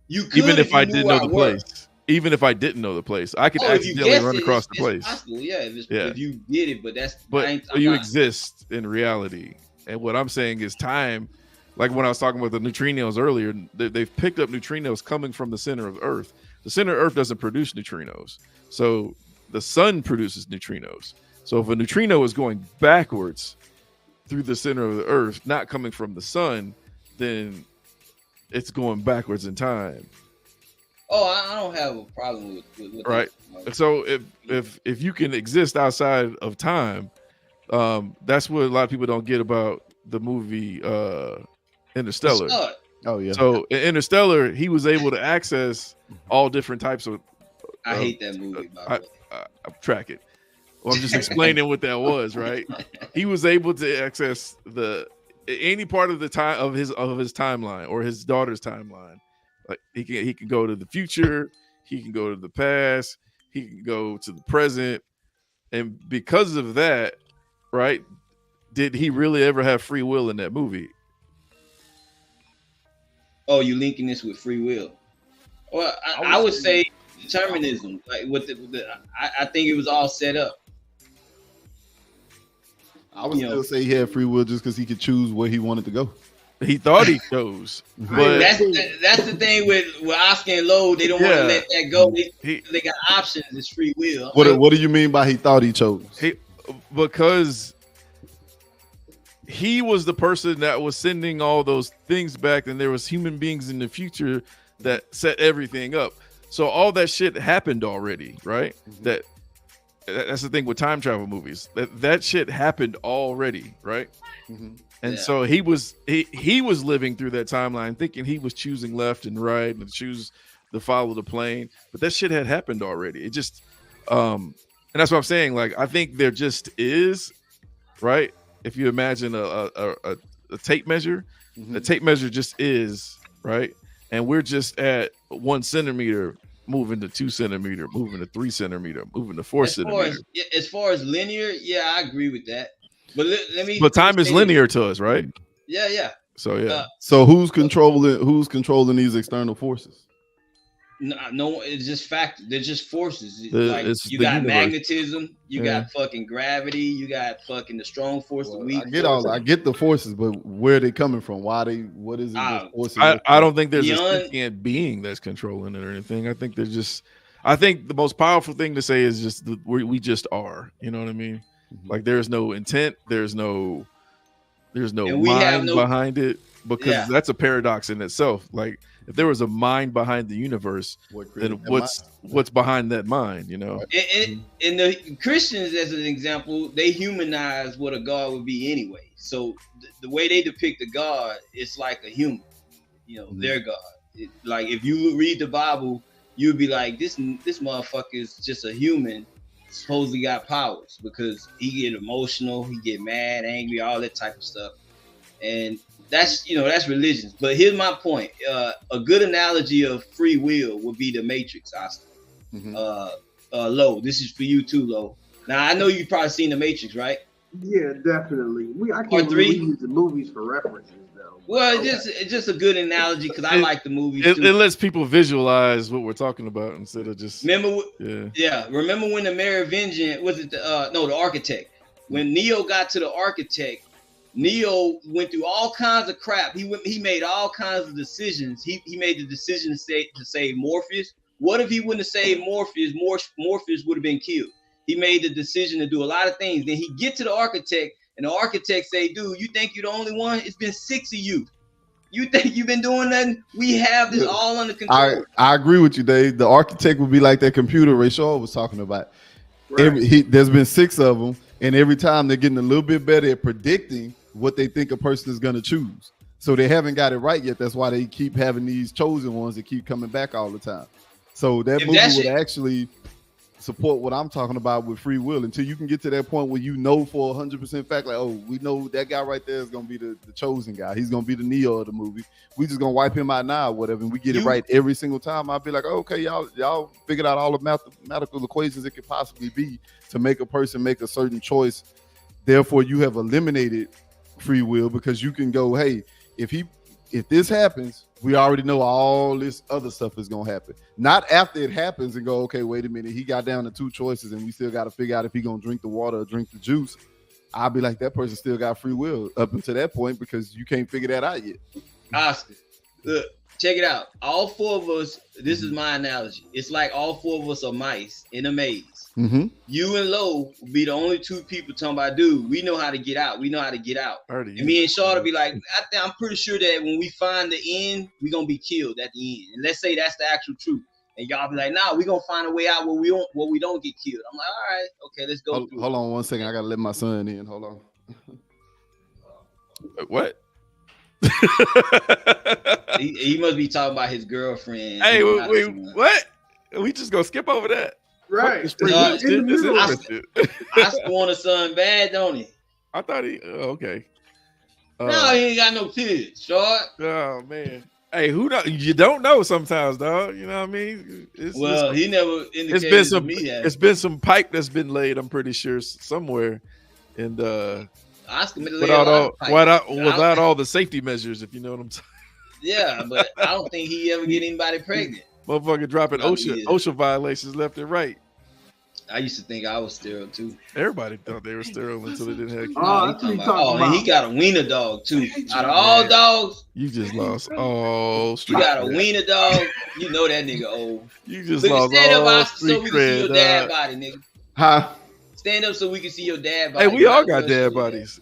[SPEAKER 3] You could,
[SPEAKER 1] even if I didn't know the place. Even if I didn't know the place, I could accidentally run across the place.
[SPEAKER 3] Possible, if you did it,
[SPEAKER 1] but you exist in reality. And what I'm saying is time. Like when I was talking about the neutrinos earlier, they've picked up neutrinos coming from the center of Earth. The center of Earth doesn't produce neutrinos, so the sun produces neutrinos. So if a neutrino is going backwards through the center of the Earth, not coming from the sun, then it's going backwards in time.
[SPEAKER 3] Oh, I don't have a problem with
[SPEAKER 1] right. That. So if you can exist outside of time, that's what a lot of people don't get about the movie Interstellar.
[SPEAKER 2] Oh yeah.
[SPEAKER 1] So in Interstellar, he was able to access all different types of.
[SPEAKER 3] I hate that movie.
[SPEAKER 1] I track it. Well, I'm just explaining what that was, right? He was able to access any part of the time of his timeline or his daughter's timeline. Like he can go to the future, he can go to the past, he can go to the present, and because of that, right? Did he really ever have free will in that movie?
[SPEAKER 3] Oh, you linking this with free will? Well, I would say determinism. Like I think it was all set up.
[SPEAKER 2] I would still say he had free will just because he could choose where he wanted to go.
[SPEAKER 1] He thought he chose, but
[SPEAKER 3] that's the thing with Oscar and Lowe. They don't want to let that go. They got options. It's free will.
[SPEAKER 2] What do you mean by he thought he chose?
[SPEAKER 1] Because he was the person that was sending all those things back, and there was human beings in the future that set everything up. So all that shit happened already, right? That's the thing with time travel movies. That shit happened already, right? And so he was living through that timeline, thinking he was choosing left and right and choose to follow the plane, but that shit had happened already. It just, and that's what I'm saying. Like, I think there just is, right? If you imagine a tape measure, the tape measure just is, right? And we're just at 1 centimeter moving to 2 centimeter, moving to 3 centimeter, moving to 4 centimeter.
[SPEAKER 3] As far as linear, yeah, I agree with that. But let me.
[SPEAKER 1] But time is linear to us, right?
[SPEAKER 3] Yeah.
[SPEAKER 1] So yeah.
[SPEAKER 2] So who's controlling these external forces?
[SPEAKER 3] No, it's just fact. They're just forces.
[SPEAKER 1] It's
[SPEAKER 3] you
[SPEAKER 1] the
[SPEAKER 3] got
[SPEAKER 1] universe.
[SPEAKER 3] magnetism, you got fucking gravity, you got fucking the strong force, the weak.
[SPEAKER 2] I get the forces, but where are they coming from? What is it?
[SPEAKER 1] I don't think there's a sentient being that's controlling it or anything. I think I think the most powerful thing to say is just we just are. You know what I mean? Like there's no intent, there's no mind behind it, because that's a paradox in itself. Like if there was a mind behind the universe, then what's behind that mind, you know?
[SPEAKER 3] And the Christians, as an example, they humanize what a God would be anyway. So the way they depict a God, it's like a human, you know, their God. Like if you read the Bible, you'd be like, this motherfucker is just a human, supposedly got powers, because he get emotional, he get mad, angry, all that type of stuff. And that's religion. But here's my point. A good analogy of free will would be the Matrix, Oscar. Lo, this is for you too, Lo. Now I know you've probably seen the Matrix, right?
[SPEAKER 4] Yeah, definitely. I can't believe we use the movies for references though.
[SPEAKER 3] Well, it's just a good analogy because I like the movies
[SPEAKER 1] it,
[SPEAKER 3] too.
[SPEAKER 1] it lets people visualize what we're talking about instead of just
[SPEAKER 3] remember when the Merovingian was it the architect, when Neo got to the architect, Neo went through all kinds of crap. He made all kinds of decisions. He made the decision to save Morpheus. What if he wouldn't have saved Morpheus? Morpheus would have been killed. He made the decision to do a lot of things. Then he get to the architect, and the architect say, "Dude, you think you're the only one? It's been 6 of you. You think you've been doing nothing? We have this all under control."
[SPEAKER 2] I agree with you, Dave. The architect would be like that computer Ray Shaw was talking about. Right. There's been 6 of them, and every time they're getting a little bit better at predicting what they think a person is going to choose. So they haven't got it right yet. That's why they keep having these chosen ones that keep coming back all the time. So that movie would actually support what I'm talking about with free will until you can get to that point where you know for 100% fact, like, oh, we know that guy right there is going to be the chosen guy. He's going to be the Neo of the movie. We just going to wipe him out now or whatever, and we get it right every single time. I'll be like, oh, okay, y'all figured out all the mathematical equations it could possibly be to make a person make a certain choice. Therefore, you have eliminated free will because you can go, hey, if this happens, we already know all this other stuff is going to happen. Not after it happens and go, okay, wait a minute, he got down to 2 choices and we still got to figure out if he's going to drink the water or drink the juice. I'll be like, that person still got free will up until that point because you can't figure that out yet.
[SPEAKER 3] Oscar, look, check it out. All 4 of us, this is my analogy. It's like all 4 of us are mice in a maze. You and Lo will be the only 2 people talking about, dude, we know how to get out. We know how to get out. And me and Shaw to be like, I'm pretty sure that when we find the end, we're going to be killed at the end. And let's say that's the actual truth. And y'all be like, nah, we're going to find a way out where we don't get killed. I'm like, all right, okay, let's go.
[SPEAKER 2] Hold on 1 second. I got to let my son in. Hold on.
[SPEAKER 1] What?
[SPEAKER 3] he must be talking about his girlfriend.
[SPEAKER 1] Hey, wait, what? We just going to skip over that?
[SPEAKER 4] Right.
[SPEAKER 3] Oscar want a son bad, don't he?
[SPEAKER 1] I thought he. Okay.
[SPEAKER 3] No, he ain't got no kids, short.
[SPEAKER 1] Oh man. Hey, you don't know sometimes, dog. You know what I mean?
[SPEAKER 3] He never indicated to me that.
[SPEAKER 1] It's been some pipe that's been laid. I'm pretty sure somewhere, and
[SPEAKER 3] Oscar
[SPEAKER 1] without all the safety measures, if you know what I'm saying.
[SPEAKER 3] Yeah, but I don't think he ever get anybody pregnant.
[SPEAKER 1] Motherfucker dropping OSHA violations left and right.
[SPEAKER 3] I used to think I was sterile too.
[SPEAKER 1] Everybody thought they were sterile until they didn't have kids.
[SPEAKER 3] And he got a wiener dog too. Out of all dogs,
[SPEAKER 1] you just lost all street.
[SPEAKER 3] You got a wiener dog. You know that nigga old.
[SPEAKER 1] You just lost all street
[SPEAKER 3] so we can see your dad body, nigga.
[SPEAKER 2] Huh?
[SPEAKER 3] Stand up so we can see your dad body.
[SPEAKER 1] Hey, we all got dad bodies.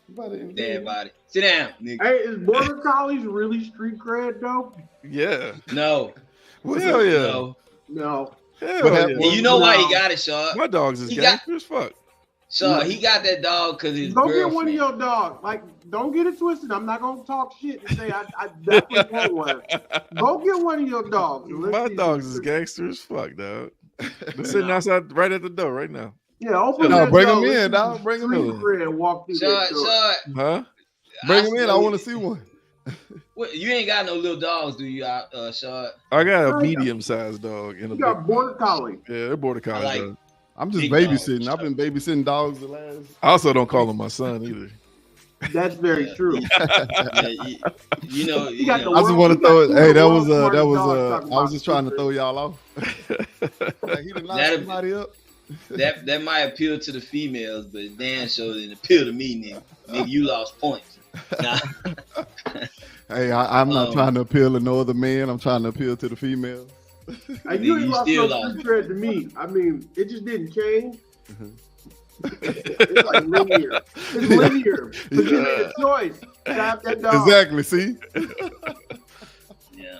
[SPEAKER 3] Bad body. Sit down, nigga.
[SPEAKER 4] Hey, is border collies really street cred though?
[SPEAKER 1] Yeah.
[SPEAKER 3] No.
[SPEAKER 1] Hell yeah.
[SPEAKER 3] No.
[SPEAKER 4] No.
[SPEAKER 1] Hell yeah.
[SPEAKER 3] And you know why he got it, Shaw?
[SPEAKER 1] My dogs is gangster as fuck.
[SPEAKER 3] Shaw, he got that dog because his
[SPEAKER 4] Don't
[SPEAKER 3] girlfriend.
[SPEAKER 4] get one of your dogs. Like, don't get it twisted. I'm not gonna talk shit and say I definitely want one. Go get one of your dogs.
[SPEAKER 1] My dogs is gangster as fuck, dog. They're sitting outside right at the door right now.
[SPEAKER 4] Yeah, open
[SPEAKER 2] No,
[SPEAKER 4] that
[SPEAKER 2] bring
[SPEAKER 4] door.
[SPEAKER 2] them in,
[SPEAKER 4] Let's
[SPEAKER 2] dog.
[SPEAKER 4] see
[SPEAKER 2] Bring them
[SPEAKER 4] street
[SPEAKER 2] in.
[SPEAKER 4] cred and walk through that door.
[SPEAKER 3] Shaw,
[SPEAKER 1] Huh?
[SPEAKER 2] Bring them in. I want to see one.
[SPEAKER 3] You ain't got no little dogs, do you, Shaw?
[SPEAKER 1] I got a medium-sized dog and a
[SPEAKER 4] You got
[SPEAKER 1] big
[SPEAKER 4] border
[SPEAKER 1] dog.
[SPEAKER 4] collie.
[SPEAKER 1] Yeah, they're border collie.
[SPEAKER 3] like-
[SPEAKER 1] dog.
[SPEAKER 2] I'm just
[SPEAKER 3] Big
[SPEAKER 2] babysitting.
[SPEAKER 3] dog.
[SPEAKER 2] I've been babysitting dogs the last.
[SPEAKER 1] I also don't call him my son either.
[SPEAKER 4] That's very true.
[SPEAKER 3] Yeah, you know,
[SPEAKER 4] You got the
[SPEAKER 2] I just
[SPEAKER 4] world-
[SPEAKER 2] want
[SPEAKER 4] you
[SPEAKER 2] to throw it.
[SPEAKER 4] got
[SPEAKER 2] Hey,
[SPEAKER 4] two
[SPEAKER 2] that
[SPEAKER 4] world's
[SPEAKER 2] was
[SPEAKER 4] smartest dogs talking
[SPEAKER 2] I was
[SPEAKER 4] about
[SPEAKER 2] just trying to
[SPEAKER 4] street
[SPEAKER 2] throw y'all off. Like, he done knocked
[SPEAKER 3] That'd-
[SPEAKER 2] somebody up.
[SPEAKER 3] that might appeal to the females, but Dan showed it appeal to me, nigga. Nigga, you lost points. Nah.
[SPEAKER 2] Hey, I'm not trying to appeal to no other man. I'm trying to appeal to the females.
[SPEAKER 4] And you ain't
[SPEAKER 3] You
[SPEAKER 4] lost
[SPEAKER 3] still
[SPEAKER 4] no
[SPEAKER 3] lost.
[SPEAKER 4] street cred to me. I mean, it just didn't change. It's like linear. It's linear. Because you made a choice to have that dog.
[SPEAKER 2] Exactly. See.
[SPEAKER 3] Yeah.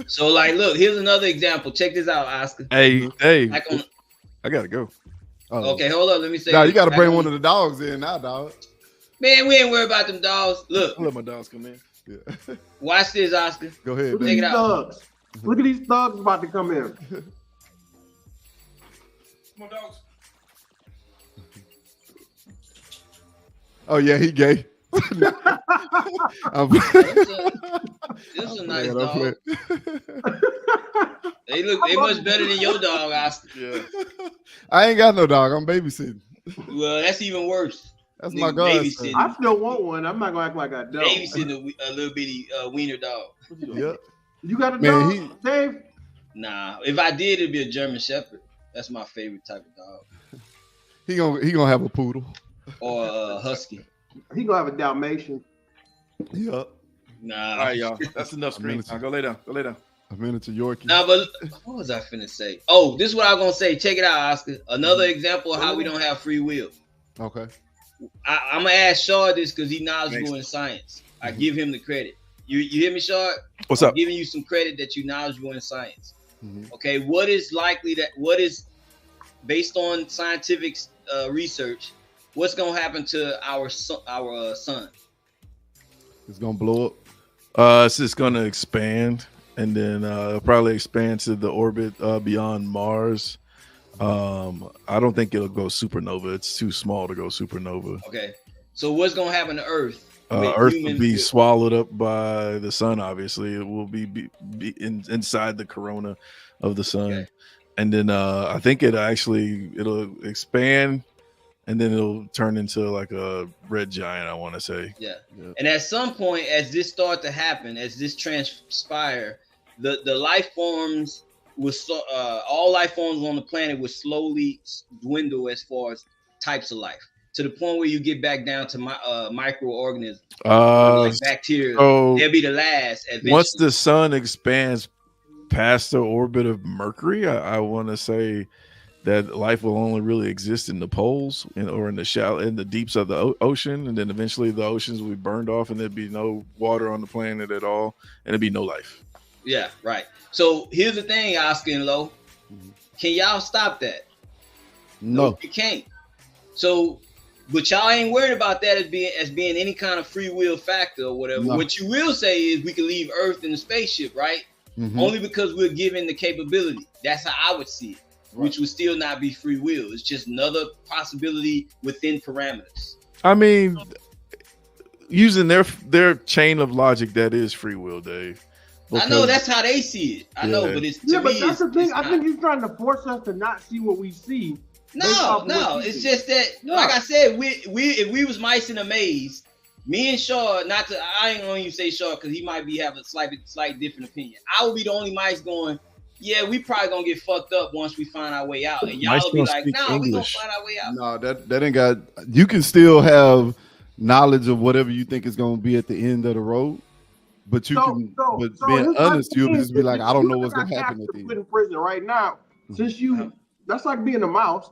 [SPEAKER 3] So, like, look, here's another example. Check this out, Oscar.
[SPEAKER 1] Hey,
[SPEAKER 3] Like on,
[SPEAKER 1] I gotta go.
[SPEAKER 2] Oh.
[SPEAKER 3] okay, hold up. Let me say.
[SPEAKER 2] Nah, you got to
[SPEAKER 3] Like
[SPEAKER 2] bring
[SPEAKER 3] on-
[SPEAKER 2] one of the dogs in now, dog.
[SPEAKER 3] Man, we ain't worried about them dogs. Look,
[SPEAKER 1] I'll let my dogs come in.
[SPEAKER 2] Yeah.
[SPEAKER 3] watch this, Oscar.
[SPEAKER 2] Go ahead.
[SPEAKER 4] Look at
[SPEAKER 2] man.
[SPEAKER 3] Take
[SPEAKER 4] these
[SPEAKER 3] it out.
[SPEAKER 4] thugs. Look at these thugs about to come in.
[SPEAKER 1] Come on, dogs.
[SPEAKER 2] Oh yeah, he gay. I'm-
[SPEAKER 3] This is a nice
[SPEAKER 2] I'm
[SPEAKER 3] dog.
[SPEAKER 2] playing.
[SPEAKER 3] They much better than your dog, Oscar.
[SPEAKER 1] Yeah.
[SPEAKER 2] I ain't got no dog. I'm babysitting.
[SPEAKER 3] Well, that's even worse.
[SPEAKER 2] That's
[SPEAKER 3] Nigga,
[SPEAKER 2] my god.
[SPEAKER 3] babysitting.
[SPEAKER 4] I still want one. I'm not gonna act like I don't.
[SPEAKER 3] Babysitting a little bitty wiener dog.
[SPEAKER 2] Yep.
[SPEAKER 4] You got a
[SPEAKER 2] Man,
[SPEAKER 4] dog, Dave?
[SPEAKER 3] Nah, if I did, it'd be a German Shepherd. That's my favorite type of dog.
[SPEAKER 2] He gonna have a poodle.
[SPEAKER 3] Or a husky.
[SPEAKER 4] He gonna have a Dalmatian.
[SPEAKER 2] Yep.
[SPEAKER 3] Nah.
[SPEAKER 1] All right, y'all. That's enough screen
[SPEAKER 2] minute.
[SPEAKER 1] time. Go lay down. Go lay down.
[SPEAKER 2] A miniature Yorkie.
[SPEAKER 3] Nah, but what was I finna say? Oh, this is what I was gonna say. Check it out, Oscar. Another example of how we don't have free will.
[SPEAKER 2] Okay.
[SPEAKER 3] I'm gonna ask Shaw this because he's knowledgeable in science. I give him the credit. You hear me, Shaw?
[SPEAKER 1] What's
[SPEAKER 3] I'm
[SPEAKER 1] up?
[SPEAKER 3] giving you some credit that you're knowledgeable in science.
[SPEAKER 2] Mhm.
[SPEAKER 3] Okay, what is based on scientific research? What's gonna happen to our sun?
[SPEAKER 2] It's gonna blow up.
[SPEAKER 1] It's just gonna expand and then probably expand to the orbit beyond Mars. I don't think it'll go supernova. It's too small to go supernova.
[SPEAKER 3] Okay, so what's gonna happen to Earth? with
[SPEAKER 1] Earth
[SPEAKER 3] human-
[SPEAKER 1] will be swallowed up by the sun. Obviously, it will be inside the corona of the sun,
[SPEAKER 3] Okay.
[SPEAKER 1] and then I think it'll expand, and then it'll turn into like a red giant. I want to say.
[SPEAKER 3] Yeah.
[SPEAKER 2] Yeah.
[SPEAKER 3] And at some point, as this start to happen, as this transpire, the life forms all life forms on the planet will slowly dwindle as far as types of life, to the point where you get back down to microorganisms like bacteria.
[SPEAKER 1] So
[SPEAKER 3] They'll be the last.
[SPEAKER 1] once the sun expands past the orbit of Mercury, I want to say that life will only really exist in the poles or in the deeps of the ocean, and then eventually the oceans will be burned off, and there'd be no water on the planet at all, and there'd be no life.
[SPEAKER 3] Yeah, right. So here's the thing, Oscar and Lo. Can y'all stop that?
[SPEAKER 2] No.
[SPEAKER 3] You can't. So, but y'all ain't worried about that as being any kind of free will factor or whatever.
[SPEAKER 2] No.
[SPEAKER 3] What you will say is we can leave Earth in a spaceship, right?
[SPEAKER 2] Mhm.
[SPEAKER 3] Only because we're given the capability. That's how I would see it, which would still not be free will. It's just another possibility within parameters.
[SPEAKER 1] I mean, using their chain of logic, that is free will, Dave.
[SPEAKER 3] I know
[SPEAKER 1] Because-
[SPEAKER 3] that's how they see it. I know,
[SPEAKER 1] Yeah.
[SPEAKER 3] but it's to
[SPEAKER 4] Yeah,
[SPEAKER 3] me,
[SPEAKER 4] but that's the thing.
[SPEAKER 3] it's
[SPEAKER 4] I
[SPEAKER 3] not.
[SPEAKER 4] think you're trying to force us to not see what we see. based
[SPEAKER 3] No,
[SPEAKER 4] off
[SPEAKER 3] no.
[SPEAKER 4] what you
[SPEAKER 3] It's
[SPEAKER 4] see.
[SPEAKER 3] just that, like I said, we if we was mice in a maze, me and Shaw, I ain't gonna even say Shaw because he might have a slight different opinion. I would be the only mice going, yeah, we probably gonna get fucked up once we find our way out, and y'all
[SPEAKER 1] Mice
[SPEAKER 3] will be
[SPEAKER 1] don't
[SPEAKER 3] like,
[SPEAKER 1] speak
[SPEAKER 3] no, we gonna
[SPEAKER 1] English.
[SPEAKER 3] find our way out.
[SPEAKER 2] No, that ain't got. You can still have knowledge of whatever you think is going to be at the end of the road, but you can. But being
[SPEAKER 4] here's my
[SPEAKER 2] honest, you'll
[SPEAKER 4] thing.
[SPEAKER 2] just be like, I don't know what's
[SPEAKER 4] If
[SPEAKER 2] going to
[SPEAKER 4] you
[SPEAKER 2] happen
[SPEAKER 4] got
[SPEAKER 2] at the
[SPEAKER 4] put
[SPEAKER 2] end.
[SPEAKER 4] in prison right now. Since that's like being a mouse.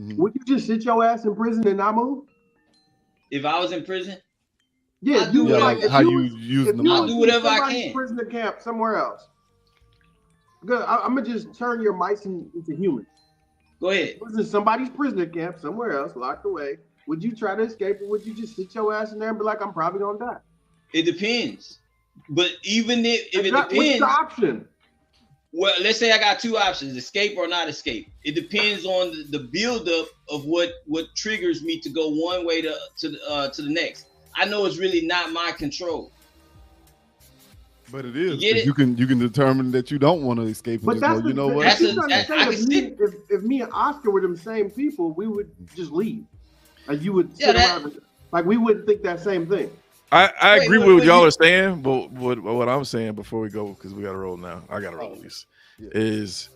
[SPEAKER 2] Mhm.
[SPEAKER 4] Would you just sit your ass in prison and not move?
[SPEAKER 3] If I was in prison,
[SPEAKER 4] Yeah,
[SPEAKER 3] I do
[SPEAKER 2] Yeah,
[SPEAKER 3] like
[SPEAKER 2] like how you using the
[SPEAKER 3] I'll do whatever I
[SPEAKER 4] somebody's
[SPEAKER 3] can.
[SPEAKER 4] Prisoner camp somewhere else. Good. I'm gonna just turn your mice into humans.
[SPEAKER 3] Go ahead.
[SPEAKER 4] This is somebody's prisoner camp somewhere else, locked away. Would you try to escape, or would you just sit your ass in there and be like, I'm probably gonna die?
[SPEAKER 3] It depends. But even if it
[SPEAKER 4] What's
[SPEAKER 3] depends,
[SPEAKER 4] the option?
[SPEAKER 3] well, let's say I got two options: escape or not escape. It depends on the buildup of what triggers me to go one way to the next. I know it's really not my control.
[SPEAKER 2] But it is.
[SPEAKER 3] You get it?
[SPEAKER 2] You can determine that you don't want to escape. And
[SPEAKER 4] But
[SPEAKER 2] just
[SPEAKER 4] that's
[SPEAKER 2] go, you know what?
[SPEAKER 3] that's
[SPEAKER 4] if me and Oscar were the same people, we would just leave. Like you would sit around, like we wouldn't think that same thing.
[SPEAKER 1] I agree with what y'all are saying, but what I'm saying before we go, because we got to roll now. I got to roll these.
[SPEAKER 2] Yeah.
[SPEAKER 1] Is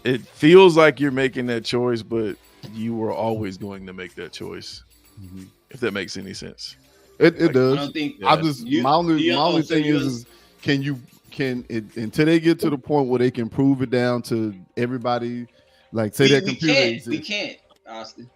[SPEAKER 1] it feels like you're making that choice, but you were always going to make that choice.
[SPEAKER 2] Mm-hmm.
[SPEAKER 1] If that makes any sense.
[SPEAKER 2] It does.
[SPEAKER 3] I don't think.
[SPEAKER 2] I just my only thing is can until they get to the point where they can prove it down to everybody, like say that computer.
[SPEAKER 3] We can't, Austin.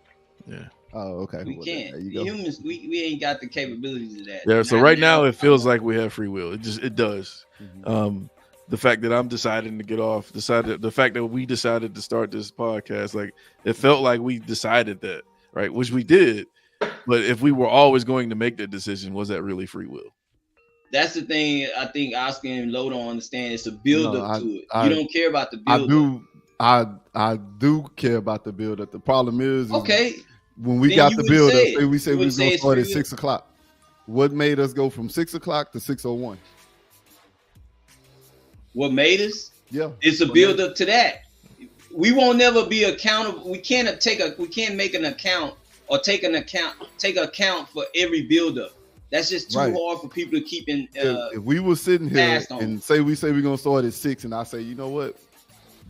[SPEAKER 1] Yeah.
[SPEAKER 2] Oh, okay.
[SPEAKER 3] We
[SPEAKER 2] Well,
[SPEAKER 3] can't.
[SPEAKER 2] there you go.
[SPEAKER 3] Humans, we ain't got the capabilities of that.
[SPEAKER 1] Yeah. So right now it feels like we have free will. It does.
[SPEAKER 2] Mhm.
[SPEAKER 1] The fact that I'm deciding to get off, the fact that we decided to start this podcast, like it felt like we decided that, right? Which we did. But if we were always going to make that decision, was that really free will?
[SPEAKER 3] That's the thing. I think Oscar and Lo don't understand. It's a build up to it.
[SPEAKER 2] I
[SPEAKER 3] You don't care about the build.
[SPEAKER 2] I do care about the build up. The problem is
[SPEAKER 3] Okay.
[SPEAKER 2] when we
[SPEAKER 3] Then
[SPEAKER 2] got
[SPEAKER 3] you
[SPEAKER 2] the
[SPEAKER 3] would
[SPEAKER 2] build
[SPEAKER 3] say
[SPEAKER 2] up, we said we
[SPEAKER 3] would
[SPEAKER 2] was
[SPEAKER 3] say
[SPEAKER 2] gonna
[SPEAKER 3] it's
[SPEAKER 2] start at
[SPEAKER 3] free
[SPEAKER 2] 6 o'clock. What made us go from 6 o'clock to 6:01?
[SPEAKER 3] What made us?
[SPEAKER 2] Yeah,
[SPEAKER 3] It's a
[SPEAKER 2] What
[SPEAKER 3] build
[SPEAKER 2] made-
[SPEAKER 3] up to that. We won't never be accountable. We can't make an account or take account for every build up. That's just too
[SPEAKER 2] Right.
[SPEAKER 3] hard for people to keep in.
[SPEAKER 2] If we were sitting here
[SPEAKER 3] passed on.
[SPEAKER 2] and say we're gonna start at 6, and I say, you know what,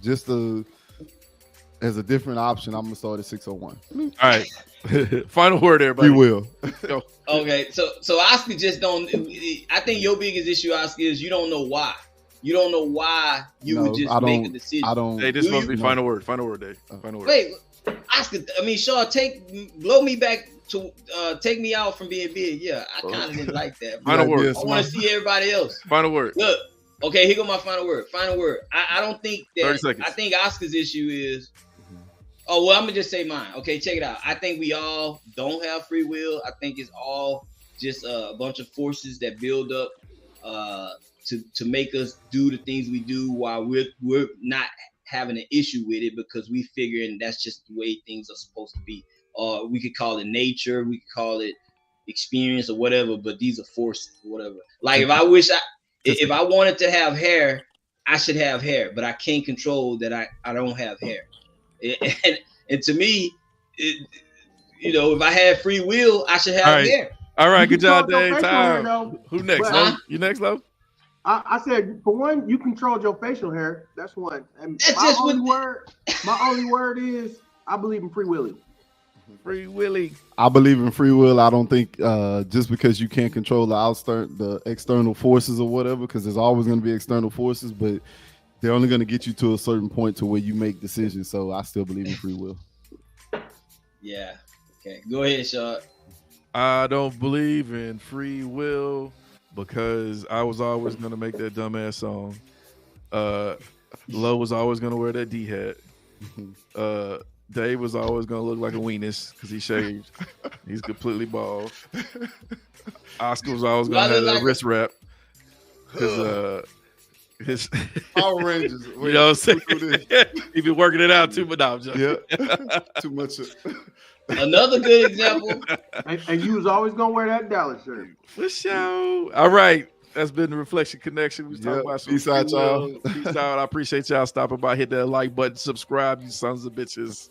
[SPEAKER 2] just as a different option, I'm gonna start at 6:01.
[SPEAKER 1] All right. Final word, everybody.
[SPEAKER 2] We will.
[SPEAKER 3] Okay, so Oscar just don't. I think your biggest issue, Oscar, is you don't know why. You don't know why you
[SPEAKER 2] No,
[SPEAKER 3] would just
[SPEAKER 2] I
[SPEAKER 3] make a
[SPEAKER 2] don't-
[SPEAKER 3] decision.
[SPEAKER 2] I don't.
[SPEAKER 1] Hey, this
[SPEAKER 3] Do
[SPEAKER 1] must be
[SPEAKER 3] you-
[SPEAKER 1] final word. Final word, Dave. Final word.
[SPEAKER 3] Wait, Oscar. I mean, Shaw, blow me back to take me out from being big. Yeah, I kind of didn't like that.
[SPEAKER 1] Final word.
[SPEAKER 2] Yes,
[SPEAKER 3] I want to see everybody else.
[SPEAKER 1] Final word.
[SPEAKER 3] Look, okay, here go my final word. Final word. I don't think
[SPEAKER 1] 30
[SPEAKER 3] that.
[SPEAKER 1] seconds.
[SPEAKER 3] I think Oscar's issue is. Oh well, I'm gonna just say mine. Okay, check it out. I think we all don't have free will. I think it's all just a bunch of forces that build up to make us do the things we do while we're not having an issue with it because we figuring that's just the way things are supposed to be. We could call it nature, we could call it experience or whatever, but these are forces or whatever. Like if I wanted to have hair, I should have hair, but I can't control that I don't have hair. And to me, if I had free will, I should have hair.
[SPEAKER 1] All right,
[SPEAKER 4] You
[SPEAKER 1] good job,
[SPEAKER 4] control your
[SPEAKER 1] Dave.
[SPEAKER 4] facial hair,
[SPEAKER 1] Time.
[SPEAKER 4] though.
[SPEAKER 1] Who next?
[SPEAKER 4] But-
[SPEAKER 1] Lo? You next, Lo?
[SPEAKER 4] I said, for one, you controlled your facial hair. That's one. And
[SPEAKER 3] That's
[SPEAKER 4] my
[SPEAKER 3] just
[SPEAKER 4] only word is I believe in free willing.
[SPEAKER 1] Free Willy.
[SPEAKER 2] I believe in free will. I don't think just because you can't control the external forces or whatever, because there's always going to be external forces, but they're only going to get you to a certain point to where you make decisions. So I still believe in free will.
[SPEAKER 3] Yeah. Okay. Go ahead, Shaw.
[SPEAKER 1] I don't believe in free will because I was always gonna make that dumbass song. Lo was always gonna wear that D hat. Dave was always gonna look like a weenus because he shaved. He's completely bald. Oscar was always gonna have that wrist wrap because his
[SPEAKER 2] Power Rangers.
[SPEAKER 1] you know what I'm saying? He been working it out too, but no, I'm just
[SPEAKER 2] Yeah. Too much.
[SPEAKER 3] Another good example.
[SPEAKER 4] And you was always gonna wear that Dallas shirt.
[SPEAKER 1] For sure. All right. That's been the Reflection Connection. We was talking
[SPEAKER 2] Yep.
[SPEAKER 1] about some
[SPEAKER 2] Peace out,
[SPEAKER 1] free will.
[SPEAKER 2] y'all.
[SPEAKER 1] Peace out. I appreciate y'all stopping by. Hit that like button. Subscribe, you sons of bitches.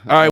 [SPEAKER 1] All right.